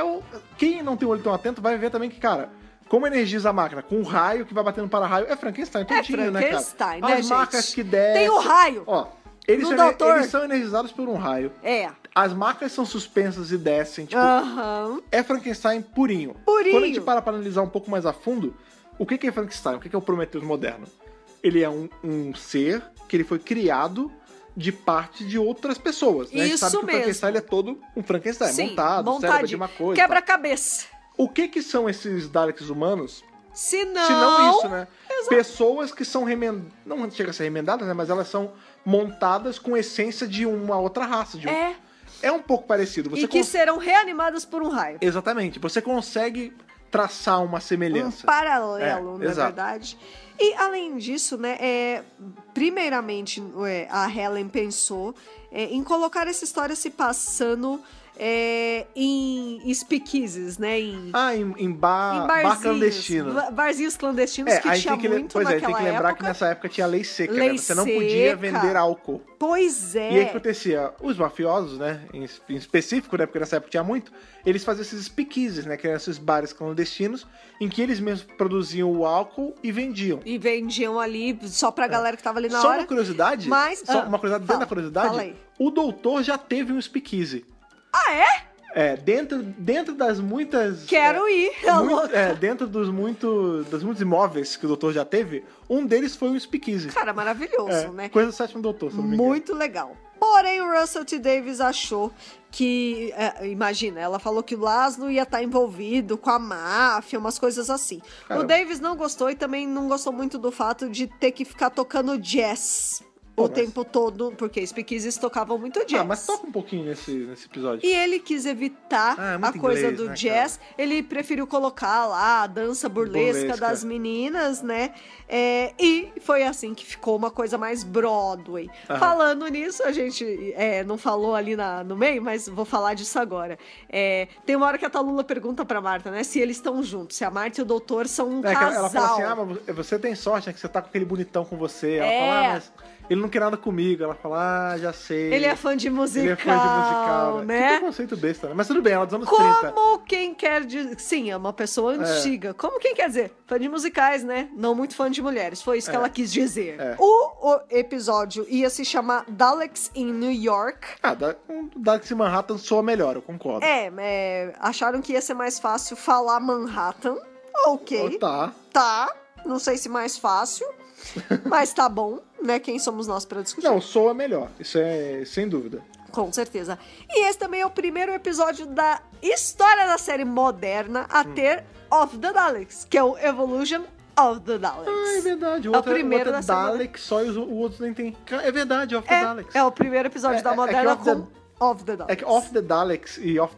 quem não tem o olho tão atento vai ver também que, cara, como energiza a máquina? Com um raio que vai batendo para raio. É Frankenstein todinho, né, cara? Frankenstein, né, As marcas gente? que descem. Tem o raio. Ó, eles são energizados por um raio. As marcas são suspensas e descem. Tipo, é Frankenstein purinho. Quando a gente para analisar um pouco mais a fundo, o que é Frankenstein? O que é o Prometheus moderno? Ele é um ser que ele foi criado de parte de outras pessoas, né? Isso a gente sabe que mesmo. O Frankenstein é todo um Frankenstein, montado, cérebro de uma coisa. Quebra-cabeça. O que são esses Daleks humanos? Se não isso, né? Exato. Pessoas que são não chega a ser remendadas, né? Mas elas são montadas com essência de uma outra raça. é um pouco parecido. Você que serão reanimadas por um raio. Exatamente. Você consegue traçar uma semelhança. Um paralelo, na verdade. E, além disso, né, primeiramente, a Helen pensou em colocar essa história se passando em speakeasies, né? Em bar clandestino. Barzinhos clandestinos que tinha muito naquela época. Tem que lembrar que nessa época tinha lei seca, né? Você não podia vender álcool. Pois é. E aí o que acontecia? Os mafiosos, né, em específico, né, porque nessa época tinha muito, eles faziam esses speakeasies, né, que eram esses bares clandestinos, em que eles mesmos produziam o álcool e vendiam. E vendiam ali só pra galera que tava ali na hora. Só uma curiosidade, uma curiosidade dentro da curiosidade, o doutor já teve um speakeasy. Ah, é? Dentro das muitas... Quero ir, dentro dos muitos imóveis que o doutor já teve, um deles foi um speakeasy. Cara, maravilhoso, né? Coisa do sétimo doutor, se não me engano. Muito legal. Porém, o Russell T. Davies achou que... imagina, ela falou que o Laszlo ia estar envolvido com a máfia, umas coisas assim. Caramba. O Davies não gostou e também não gostou muito do fato de ter que ficar tocando jazz o tempo todo, porque speakeasies tocavam muito jazz. Mas toca um pouquinho nesse episódio. E ele quis evitar a coisa do jazz. Cara? Ele preferiu colocar lá a dança burlesca das meninas, né? E foi assim que ficou uma coisa mais Broadway. Falando nisso, a gente não falou ali no meio, mas vou falar disso agora. Tem uma hora que a Talula pergunta pra Marta, né? Se eles estão juntos, se a Marta e o doutor são um casal. Ela fala assim, mas você tem sorte, né? Que você tá com aquele bonitão com você. Ela fala, mas... ele não quer nada comigo. Ela fala, já sei. Ele é fã de musical, né? Que preconceito besta, né? Mas tudo bem, ela é dos anos 30. Como quem quer dizer... Sim, é uma pessoa antiga. Como quem quer dizer? Fã de musicais, né? Não muito fã de mulheres. Foi isso que ela quis dizer. O episódio ia se chamar Daleks in New York. Daleks em Manhattan soa melhor, eu concordo. Acharam que ia ser mais fácil falar Manhattan. Ok. Tá. Não sei se mais fácil. Mas tá bom, né? Quem somos nós pra discutir? Não, soa melhor. Isso é sem dúvida. Com certeza. E esse também é o primeiro episódio da história da série moderna a ter Of the Daleks, que é o Evolution of the Daleks. É verdade. O outro é Daleks, só o outro nem tem... É verdade, Of the Daleks. É o primeiro episódio da moderna com Of the Daleks. É que Of the Daleks e a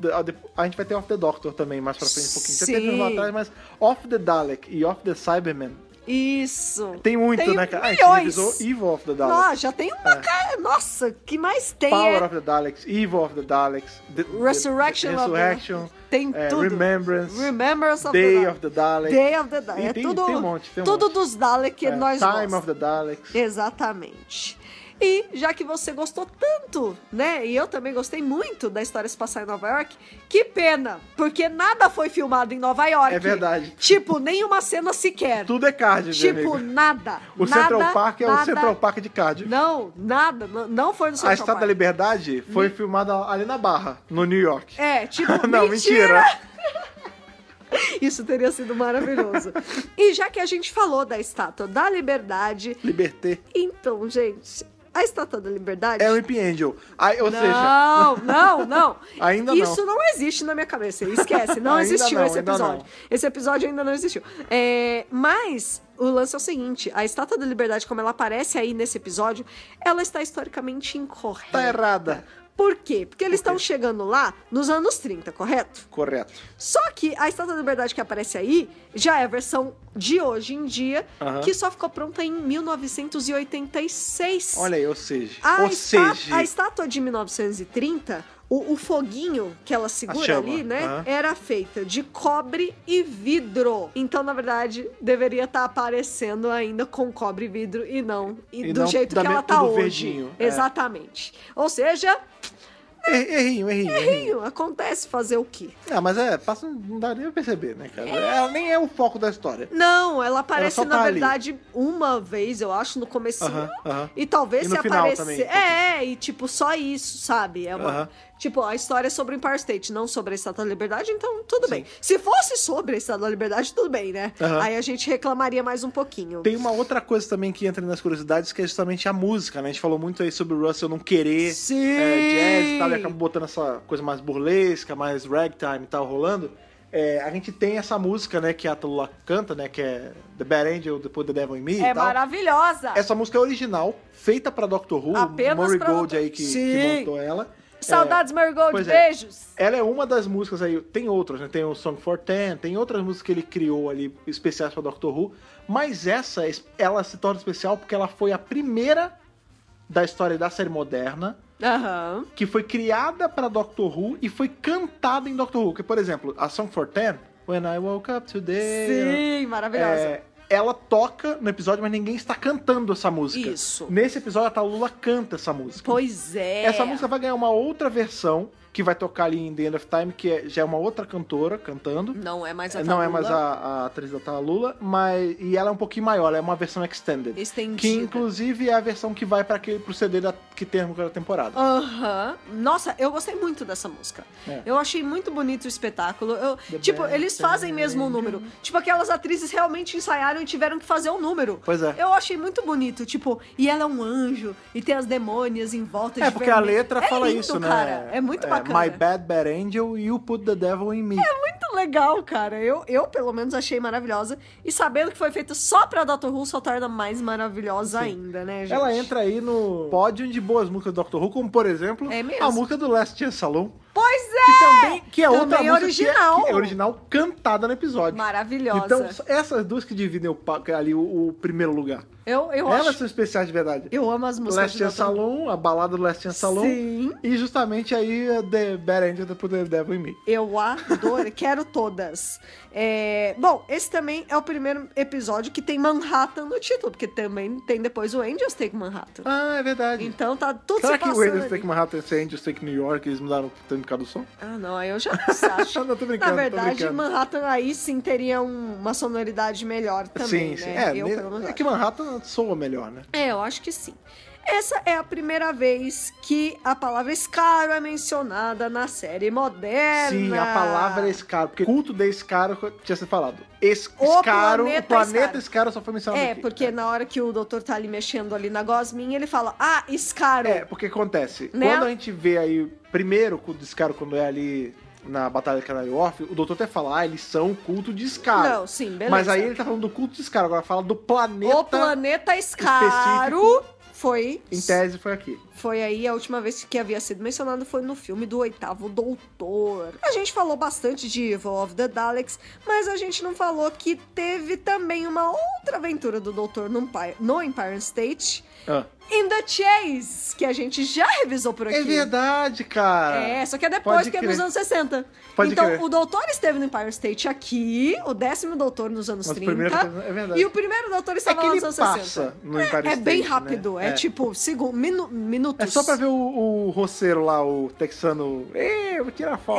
gente vai ter Of the Doctor também mais pra frente um pouquinho. Você teve um atrás, mas Of the Dalek e Of the Cybermen. Isso. Tem muito, né, cara? Milhões. A gente revisou Evil of the Daleks. Nossa, já tem uma cara... Nossa, que mais tem? Power of the Daleks, Evil of the Daleks, Resurrection. Tem tudo. Remembrance of Day of the Daleks. Day of the Daleks. Tem um monte. Tudo dos Daleks que nós gostamos. Time of the Daleks. Exatamente. E já que você gostou tanto, né? E eu também gostei muito da história se passar em Nova York, que pena, porque nada foi filmado em Nova York. É verdade. Tipo, nenhuma cena sequer. Tudo é Cardiff, tipo, nada. O Central Park é o Central Park de Cardiff. Não, nada. Não foi no Central Park. A Estátua da Liberdade foi filmada ali na Barra, no New York. Tipo, não, mentira. Isso teria sido maravilhoso. E já que a gente falou da Estátua da Liberdade... Liberté. Então, gente... A Estátua da Liberdade... É o Imp Angel. Não. Ainda Isso não existe na minha cabeça. Esquece. Não existiu esse episódio. Esse episódio ainda não existiu. Mas o lance é o seguinte. A Estátua da Liberdade, como ela aparece aí nesse episódio, ela está historicamente incorreta. Tá errada. Por quê? Porque eles estão chegando lá nos anos 30, correto? Correto. Só que a Estátua da Liberdade que aparece aí já é a versão de hoje em dia, que só ficou pronta em 1986. Olha aí, ou seja... A estátua de 1930... O foguinho que ela segura ali, né? Era feita de cobre e vidro. Então, na verdade, deveria estar aparecendo ainda com cobre e vidro e não do jeito que ela tá hoje. Verdinho. Exatamente. Ou seja... Errinho. Acontece, fazer o quê? Mas não dá nem pra perceber, né, cara? Ela nem é o foco da história. Não, ela aparece, na verdade, uma vez, eu acho, no comecinho. E talvez se aparecer... E tipo, só isso, sabe? É uma... Tipo, a história é sobre o Empire State, não sobre a Estátua da Liberdade, então tudo bem. Se fosse sobre a Estátua da Liberdade, tudo bem, né? Aí a gente reclamaria mais um pouquinho. Tem uma outra coisa também que entra nas curiosidades, que é justamente a música, né? A gente falou muito aí sobre o Russell não querer jazz e tal, e acaba botando essa coisa mais burlesca, mais ragtime e tal, rolando. A gente tem essa música, né, que a Talula canta, né, que é The Bad Angel, Depois The Devil in Me e tal. É maravilhosa! Essa música é original, feita pra Doctor Who, apenas Murray Gold aí que montou ela. Saudades, Marigold, beijos! Ela é uma das músicas aí, tem outras, né? Tem o Song for Ten, tem outras músicas que ele criou ali, especiais pra Doctor Who, mas essa, ela se torna especial porque ela foi a primeira da história da série moderna que foi criada para Doctor Who e foi cantada em Doctor Who. Que, por exemplo, a Song for Ten, When I Woke Up Today... Sim, maravilhosa. Ela toca no episódio, mas ninguém está cantando essa música. Isso. Nesse episódio, a Tallulah canta essa música. Pois é. Essa música vai ganhar uma outra versão, que vai tocar ali em The End of Time, que já é uma outra cantora cantando. Não é mais a Tallulah. Não é mais a atriz da Tallulah, e ela é um pouquinho maior, ela é uma versão extended. Estendida. Que, inclusive, é a versão que vai pro CD que tem na temporada. Nossa, eu gostei muito dessa música. Eu achei muito bonito o espetáculo. Eles fazem mesmo o número. Tipo, aquelas atrizes realmente ensaiaram e tiveram que fazer o número. Pois é. Eu achei muito bonito. Tipo, e ela é um anjo, e tem as demônias em volta de porque a letra fala lindo, isso, cara. né? É muito bacana. My bad angel, you put the devil in me. É muito legal, cara. Eu pelo menos, achei maravilhosa. E sabendo que foi feito só pra Doctor Who, só torna mais maravilhosa ainda, né, gente? Ela entra aí no pódio de boas músicas do Doctor Who, como, por exemplo, a música do Last Chance Saloon. Pois é! Que é outra música original. Que é original cantada no episódio. Maravilhosa. Então, essas duas que dividem ali o primeiro lugar. Elas são especiais de verdade. Eu amo as músicas Last Chance Saloon, a balada do Last Chance Saloon. Sim. E justamente aí The Bad Angel da Put the Devil in Me. Eu adoro, quero todas. Bom, esse também é o primeiro episódio que tem Manhattan no título, porque também tem depois o Angels Take Manhattan. Ah, é verdade. Então tá tudo Será se passando. Será que o Angels Take Manhattan e Angels Take New York, eles mudaram o tempo do som? Ah, não, aí eu já acho. Não, tô brincando, na verdade, tô brincando. Manhattan aí sim teria uma sonoridade melhor também, sim, né? Sim. É que Manhattan soa melhor, né? Eu acho que sim. Essa é a primeira vez que a palavra Scaro é mencionada na série moderna. Sim, a palavra é Scaro, porque o culto de Scaro tinha sido falado. O planeta Scaro só foi mencionado aqui. Porque na hora que o doutor tá ali mexendo ali na gosminha, ele fala, Scaro. Porque acontece, né? Quando a gente vê aí, primeiro o culto de Scaro, quando é ali na Batalha de Canary Wharf, o doutor até fala, eles são o culto de Scaro. Não, sim, beleza. Mas aí ele tá falando do culto de Scaro, agora fala do planeta. O planeta Scaro foi... Em tese foi aqui. Foi aí a última vez que havia sido mencionado, foi no filme do Oitavo Doutor. A gente falou bastante de Evil of the Daleks, mas a gente não falou que teve também uma outra aventura do Doutor no Empire State. In the Chase, que a gente já revisou por aqui. É verdade, cara. Só que é depois, que é nos anos 60. Então, o Doutor esteve no Empire State aqui, o 10º Doutor nos anos 30. É verdade. E o primeiro Doutor estava nos anos 60. No Empire State, bem rápido, né? Tipo, minutos. É só pra ver o roceiro lá, o texano. Eu vou tirar foto.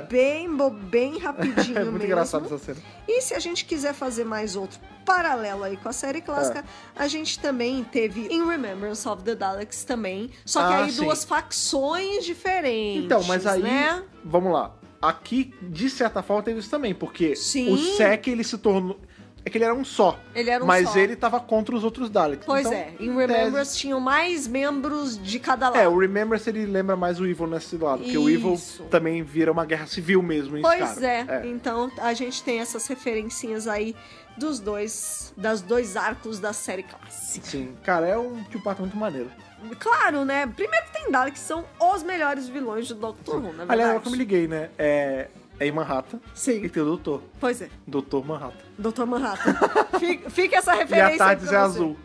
Bem rapidinho É muito mesmo. engraçado essa cena. E se a gente quiser fazer mais outro paralelo aí com a série clássica, a gente também teve In Remembrance of the Daleks também, só que aí duas facções diferentes. Então, mas aí, né? Vamos lá. Aqui, de certa forma, teve isso também, porque Sim. o Sec, ele se tornou... É que ele era um só. Mas ele tava contra os outros Daleks. Pois então, em Remembrance tinham mais membros de cada lado. O Remembrance ele lembra mais o Evil nesse lado. Porque o Evil também vira uma guerra civil mesmo. Pois então a gente tem essas referencinhas aí das dois arcos da série clássica. Sim, cara, é um two-part muito maneiro. Claro, né? Primeiro que tem Daleks, que são os melhores vilões do Doctor Who, na verdade. Aliás, eu me liguei, né? É em Manhattan. Sim. E tem o Doutor. Pois é. Doutor Manhattan. Doutor Manhattan. Fica essa referência. E a Tardes é azul.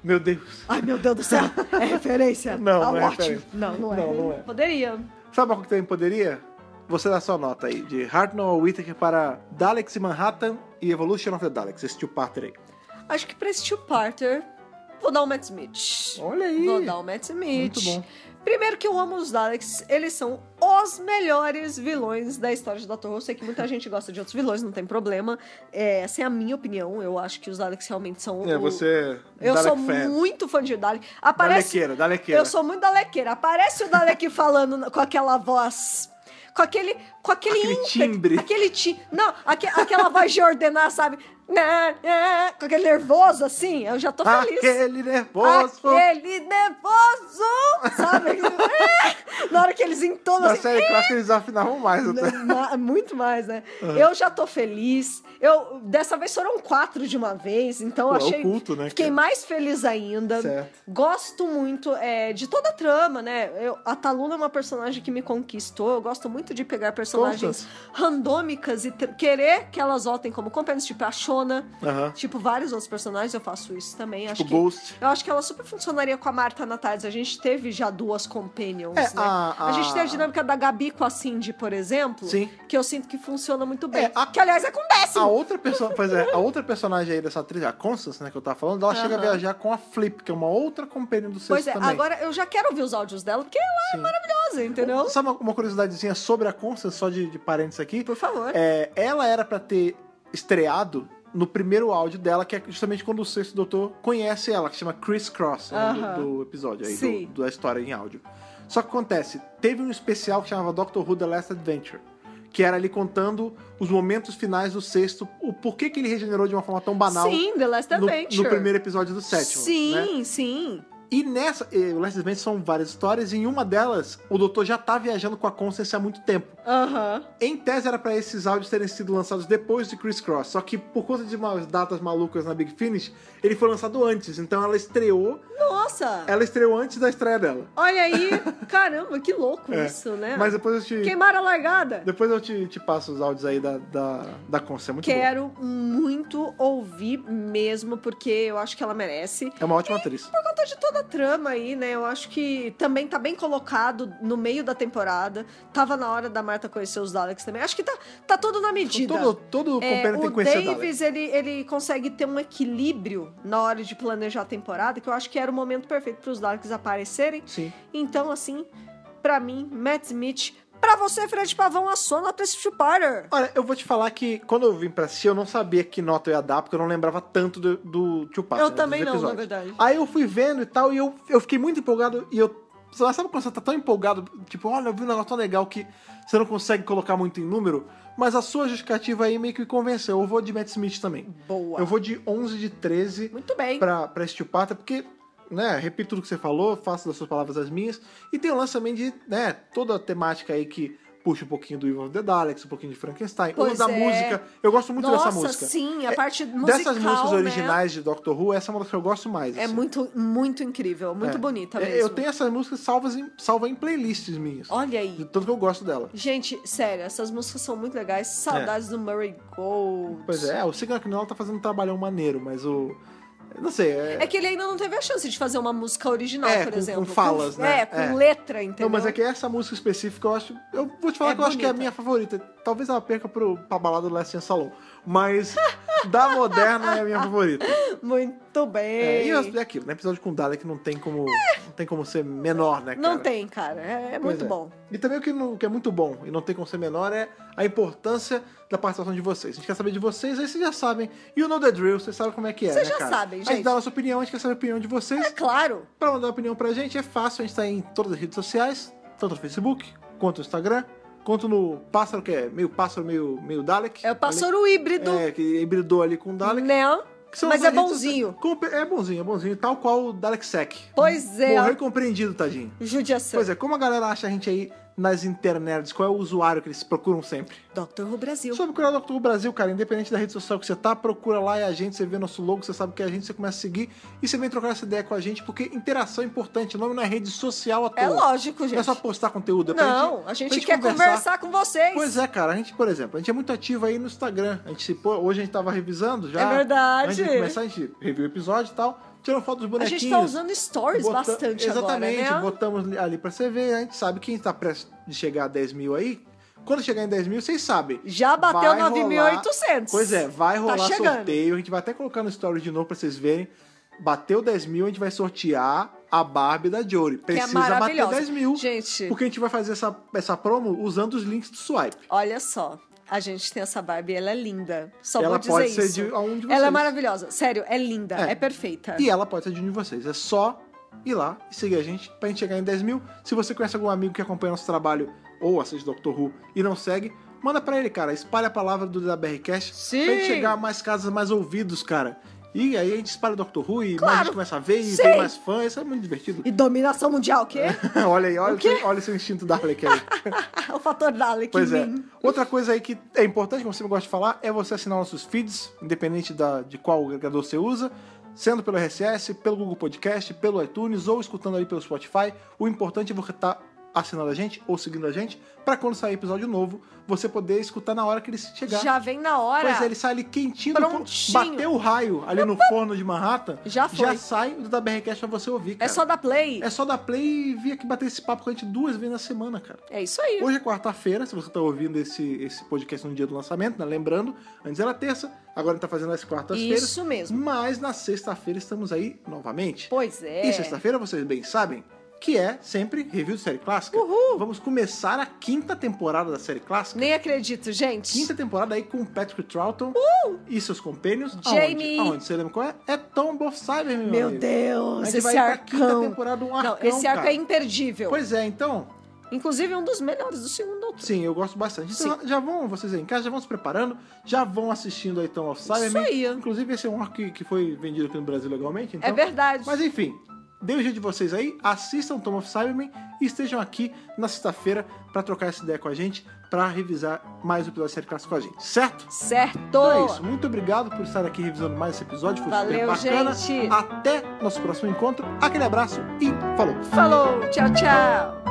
Meu Deus. Ai, meu Deus do céu. É referência? Não é referência. Não é. Poderia. Sabe qual que também poderia? Você dá sua nota aí, de Hartnell Whittaker para Daleks e Manhattan e Evolution of the Daleks, esse two-parter aí. Acho que pra esse two-parter, vou dar o Matt Smith. Olha aí. Vou dar o Matt Smith. Muito bom. Primeiro que eu amo os Daleks, eles são os melhores vilões da história de Doctor Who. Eu sei que muita gente gosta de outros vilões, não tem problema. Essa é a minha opinião. Eu acho que os Daleks realmente são... você eu Dalek sou fan. Muito fã de Dalek. Dalequeira. Eu sou muito Dalequeira. Aparece o Dalek falando com aquela voz... Com aquele timbre. Não, aquela voz de ordenar, sabe? Com aquele nervoso, assim, eu já tô feliz. Aquele nervoso! Sabe? Na hora que eles entonam Na assim... série clássica eles afinavam mais até. Muito mais, né? Eu já tô feliz. Dessa vez foram 4 de uma vez, então achei... Culto, né, fiquei mais feliz ainda. Certo. Gosto muito de toda a trama, né? A Taluna é uma personagem que me conquistou. Eu gosto muito de pegar personagens randômicas e querer que elas voltem como companions, tipo a Shona, tipo vários outros personagens. Eu faço isso também. Tipo Ghost. Eu acho que ela super funcionaria com a Marta na Tardes. A gente teve já 2 companions, né? A gente tem a dinâmica da Gabi com a Cindy, por exemplo. Sim. Que eu sinto que funciona muito bem. Que, aliás, é com 10º. A outra personagem aí dessa atriz, a Constance, né, que eu tava falando, ela chega a viajar com a Flip, que é uma outra companion do sexto também. Agora eu já quero ouvir os áudios dela, porque ela é maravilhosa, entendeu? Sabe uma curiosidadezinha sobre a Constance, só de parênteses aqui? Por favor. Ela era pra ter estreado no primeiro áudio dela, que é justamente quando o Sexto Doutor conhece ela, que chama Criss Cross, do episódio aí, da história em áudio. Só que acontece, teve um especial que chamava Doctor Who The Last Adventure, que era ali contando os momentos finais do sexto, o porquê que ele regenerou de uma forma tão banal. Sim, The Last Adventure. No primeiro episódio do sétimo. Sim, né? sim. E nessa, o Last Adventure são várias histórias, e em uma delas, o doutor já tá viajando com a Constance há muito tempo. Em tese, era pra esses áudios terem sido lançados depois de Criss Cross, só que por conta de umas datas malucas na Big Finish, ele foi lançado antes, então ela estreou... Nossa! Ela estreou antes da estreia dela. Olha aí, caramba, que louco isso, né? Mas depois eu te... Queimaram a largada. Depois eu te passo os áudios aí da Constance, é muito Quero muito ouvir mesmo, porque eu acho que ela merece. É uma ótima atriz. Por conta de toda a trama aí, né? Eu acho que também tá bem colocado no meio da temporada. Tava na hora da Marta conhecer os Daleks também. Acho que tá tudo na medida. Todo companion tem que conhecer Davis, ele consegue ter um equilíbrio na hora de planejar a temporada, que eu acho que era o momento perfeito para os Daleks aparecerem. Sim. Então, assim, pra mim, Matt Smith... Pra você, Fred Pavão, a sua nota esse two-parter. Olha, eu vou te falar que quando eu vim pra assistir, eu não sabia que nota eu ia dar, porque eu não lembrava tanto do two-parter. Eu também não, na verdade. Aí eu fui vendo e tal, e eu fiquei muito empolgado, e sabe quando você tá tão empolgado, tipo, olha, eu vi um negócio tão legal que você não consegue colocar muito em número, mas a sua justificativa aí meio que me convenceu. Eu vou de Matt Smith também. Boa. Eu vou de 11 de 13. Muito bem. Pra esse two-parter, porque... né, repito tudo que você falou, faço das suas palavras as minhas, e tem o lance também de, né, toda a temática aí que puxa um pouquinho do Evil of the Daleks, um pouquinho de Frankenstein, ou da música, eu gosto muito dessa música. Sim, a parte musical, dessas músicas originais, né, de Doctor Who, essa é uma das que eu gosto mais. É assim. muito incrível, muito bonita mesmo. Eu tenho essas músicas salva em playlists minhas. Olha aí. De tanto que eu gosto dela. Gente, sério, essas músicas são muito legais, saudades do Murray Gold. Pois é, o Signal Knell tá fazendo um trabalhão maneiro, mas o... Não sei. É que ele ainda não teve a chance de fazer uma música original, por exemplo. Com falas, né? Com letra, entendeu? Não, mas é que essa música específica eu acho... Eu vou te falar que eu acho que é a minha favorita. Talvez ela perca pra balada do Last Chance Salon. Mas da moderna é a minha favorita. Muito bem. E é aquilo, no episódio com Dalek não tem como ser menor, né, cara? Não tem, cara. É muito bom. E também o que é muito bom e não tem como ser menor é a importância da participação de vocês. A gente quer saber de vocês, aí vocês já sabem. You know the drill, vocês sabem como é que é, vocês né, já cara? sabem, gente. A gente dá a nossa opinião, a gente quer saber a opinião de vocês. É claro. Pra mandar uma opinião pra gente é fácil, a gente tá em todas as redes sociais, tanto no Facebook, quanto no Instagram, quanto no pássaro, que é meio pássaro, meio Dalek. É o pássaro híbrido. Que hibridou ali com o Dalek. Não. Mas é bonzinho. É bonzinho, tal qual o Dalek Sec. Pois é. Morreu incompreendido, tadinho. Judiação. Pois é, como a galera acha a gente aí nas internets? Qual é o usuário que eles procuram sempre? Dr. Who Brasil. Só procurar Dr. Who Brasil, cara, independente da rede social que você tá, procura lá, é a gente, você vê nosso logo, você sabe que é a gente, você começa a seguir e você vem trocar essa ideia com a gente, porque interação é importante, o nome não é rede social à toa. É lógico, gente. Não é só postar conteúdo, não, a gente quer conversar com vocês. Pois é, cara, a gente, por exemplo, a gente é muito ativo aí no Instagram, hoje a gente tava revisando já. É verdade. Antes de começar, a gente reviu o episódio e tal, tirando foto dos bonequinhos. A gente tá usando stories bastante exatamente, agora, né? Botamos ali pra você ver, a gente sabe quem tá prestes de chegar a 10 mil aí. Quando chegar em 10 mil, vocês sabem. Já bateu 9.800. Pois é, vai rolar sorteio. A gente vai até colocar no story de novo pra vocês verem. Bateu 10 mil, a gente vai sortear a Barbie da Jory. Precisa bater 10 mil. Gente, porque a gente vai fazer essa promo usando os links do swipe. Olha só. A gente tem essa Barbie, ela é linda. Só ela vou dizer isso. Ela pode ser de um de vocês. Ela é maravilhosa. Sério, é linda. É perfeita. E ela pode ser de um de vocês. É só ir lá e seguir a gente pra gente chegar em 10 mil. Se você conhece algum amigo que acompanha nosso trabalho ou assiste Doctor Who e não segue, manda pra ele, cara. Espalha a palavra do DWRcast. Sim. Pra gente chegar a mais casas, mais ouvidos, cara. E aí a gente espalha o Doctor Who e mais gente começa a ver e tem mais fãs. Isso é muito divertido. E dominação mundial, o quê? Olha aí, olha seu instinto Dalek aí. O fator Dalek. Pois é. Outra coisa aí que é importante, como você gosta de falar, é você assinar nossos feeds, independente de qual agregador você usa, sendo pelo RSS, pelo Google Podcast, pelo iTunes ou escutando ali pelo Spotify. O importante é você estar assinando a gente ou seguindo a gente, pra quando sair episódio novo, você poder escutar na hora que ele chegar. Já vem na hora. Pois é, ele sai ali quentinho. Prontinho. Bateu o raio ali no forno de Manhattan. Já sai do DWRcast pra você ouvir, cara. É só dar play. É só dar play e vir aqui bater esse papo com a gente 2 vezes na semana, cara. É isso aí. Hoje é quarta-feira, se você tá ouvindo esse podcast no dia do lançamento, né? Lembrando, antes era terça, agora a gente tá fazendo as quartas-feiras. Isso mesmo. Mas na sexta-feira estamos aí novamente. Pois é. E sexta-feira, vocês bem sabem, que é sempre review de série clássica. Uhul. Vamos começar a 5ª temporada da série clássica. Nem acredito, gente. 5ª temporada aí com Patrick Troughton e seus companions. Jamie. Aonde? Você lembra qual é? É Tomb of Cybermen, meu amigo. Deus, a gente esse vai arcão. pra 5ª temporada, um arcão, esse arco cara. é imperdível. Pois é, então... Inclusive um dos melhores do segundo doutor. Sim, eu gosto bastante. Então, já vão, vocês aí em casa, já vão se preparando, já vão assistindo aí Tomb of Cybermen. Isso aí. Inclusive, esse é um arco que foi vendido aqui no Brasil legalmente. Então... É verdade. Mas enfim... Dê o jeito de vocês aí, assistam Tomb of Cybermen e estejam aqui na sexta-feira pra trocar essa ideia com a gente, pra revisar mais o episódio da série clássica com a gente, certo? Certo! Então é isso, muito obrigado por estar aqui revisando mais esse episódio, foi super bacana. Gente! Até nosso próximo encontro, aquele abraço e falou! Falou! Tchau, tchau!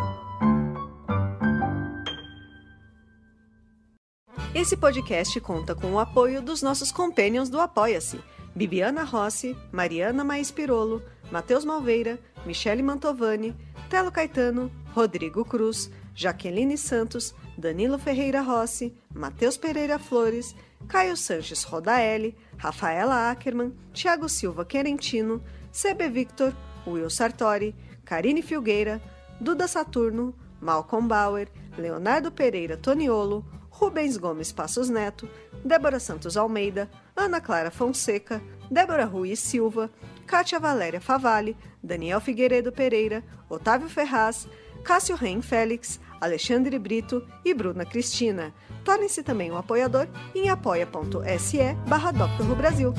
Esse podcast conta com o apoio dos nossos companions do Apoia-se: Bibiana Rossi, Mariana Maes Pirolo, Matheus Malveira, Michele Mantovani, Telo Caetano, Rodrigo Cruz, Jaqueline Santos, Danilo Ferreira Rossi, Matheus Pereira Flores, Caio Sanches Rodaelli, Rafaela Ackerman, Thiago Silva Querentino, CB Victor, Will Sartori, Karine Filgueira, Duda Saturno, Malcolm Bauer, Leonardo Pereira Toniolo, Rubens Gomes Passos Neto, Débora Santos Almeida, Ana Clara Fonseca, Débora Ruiz Silva, Kátia Valéria Favalli, Daniel Figueiredo Pereira, Otávio Ferraz, Cássio Reim Félix, Alexandre Brito e Bruna Cristina. Torne-se também um apoiador em apoia.se/Dr. Who Brasil.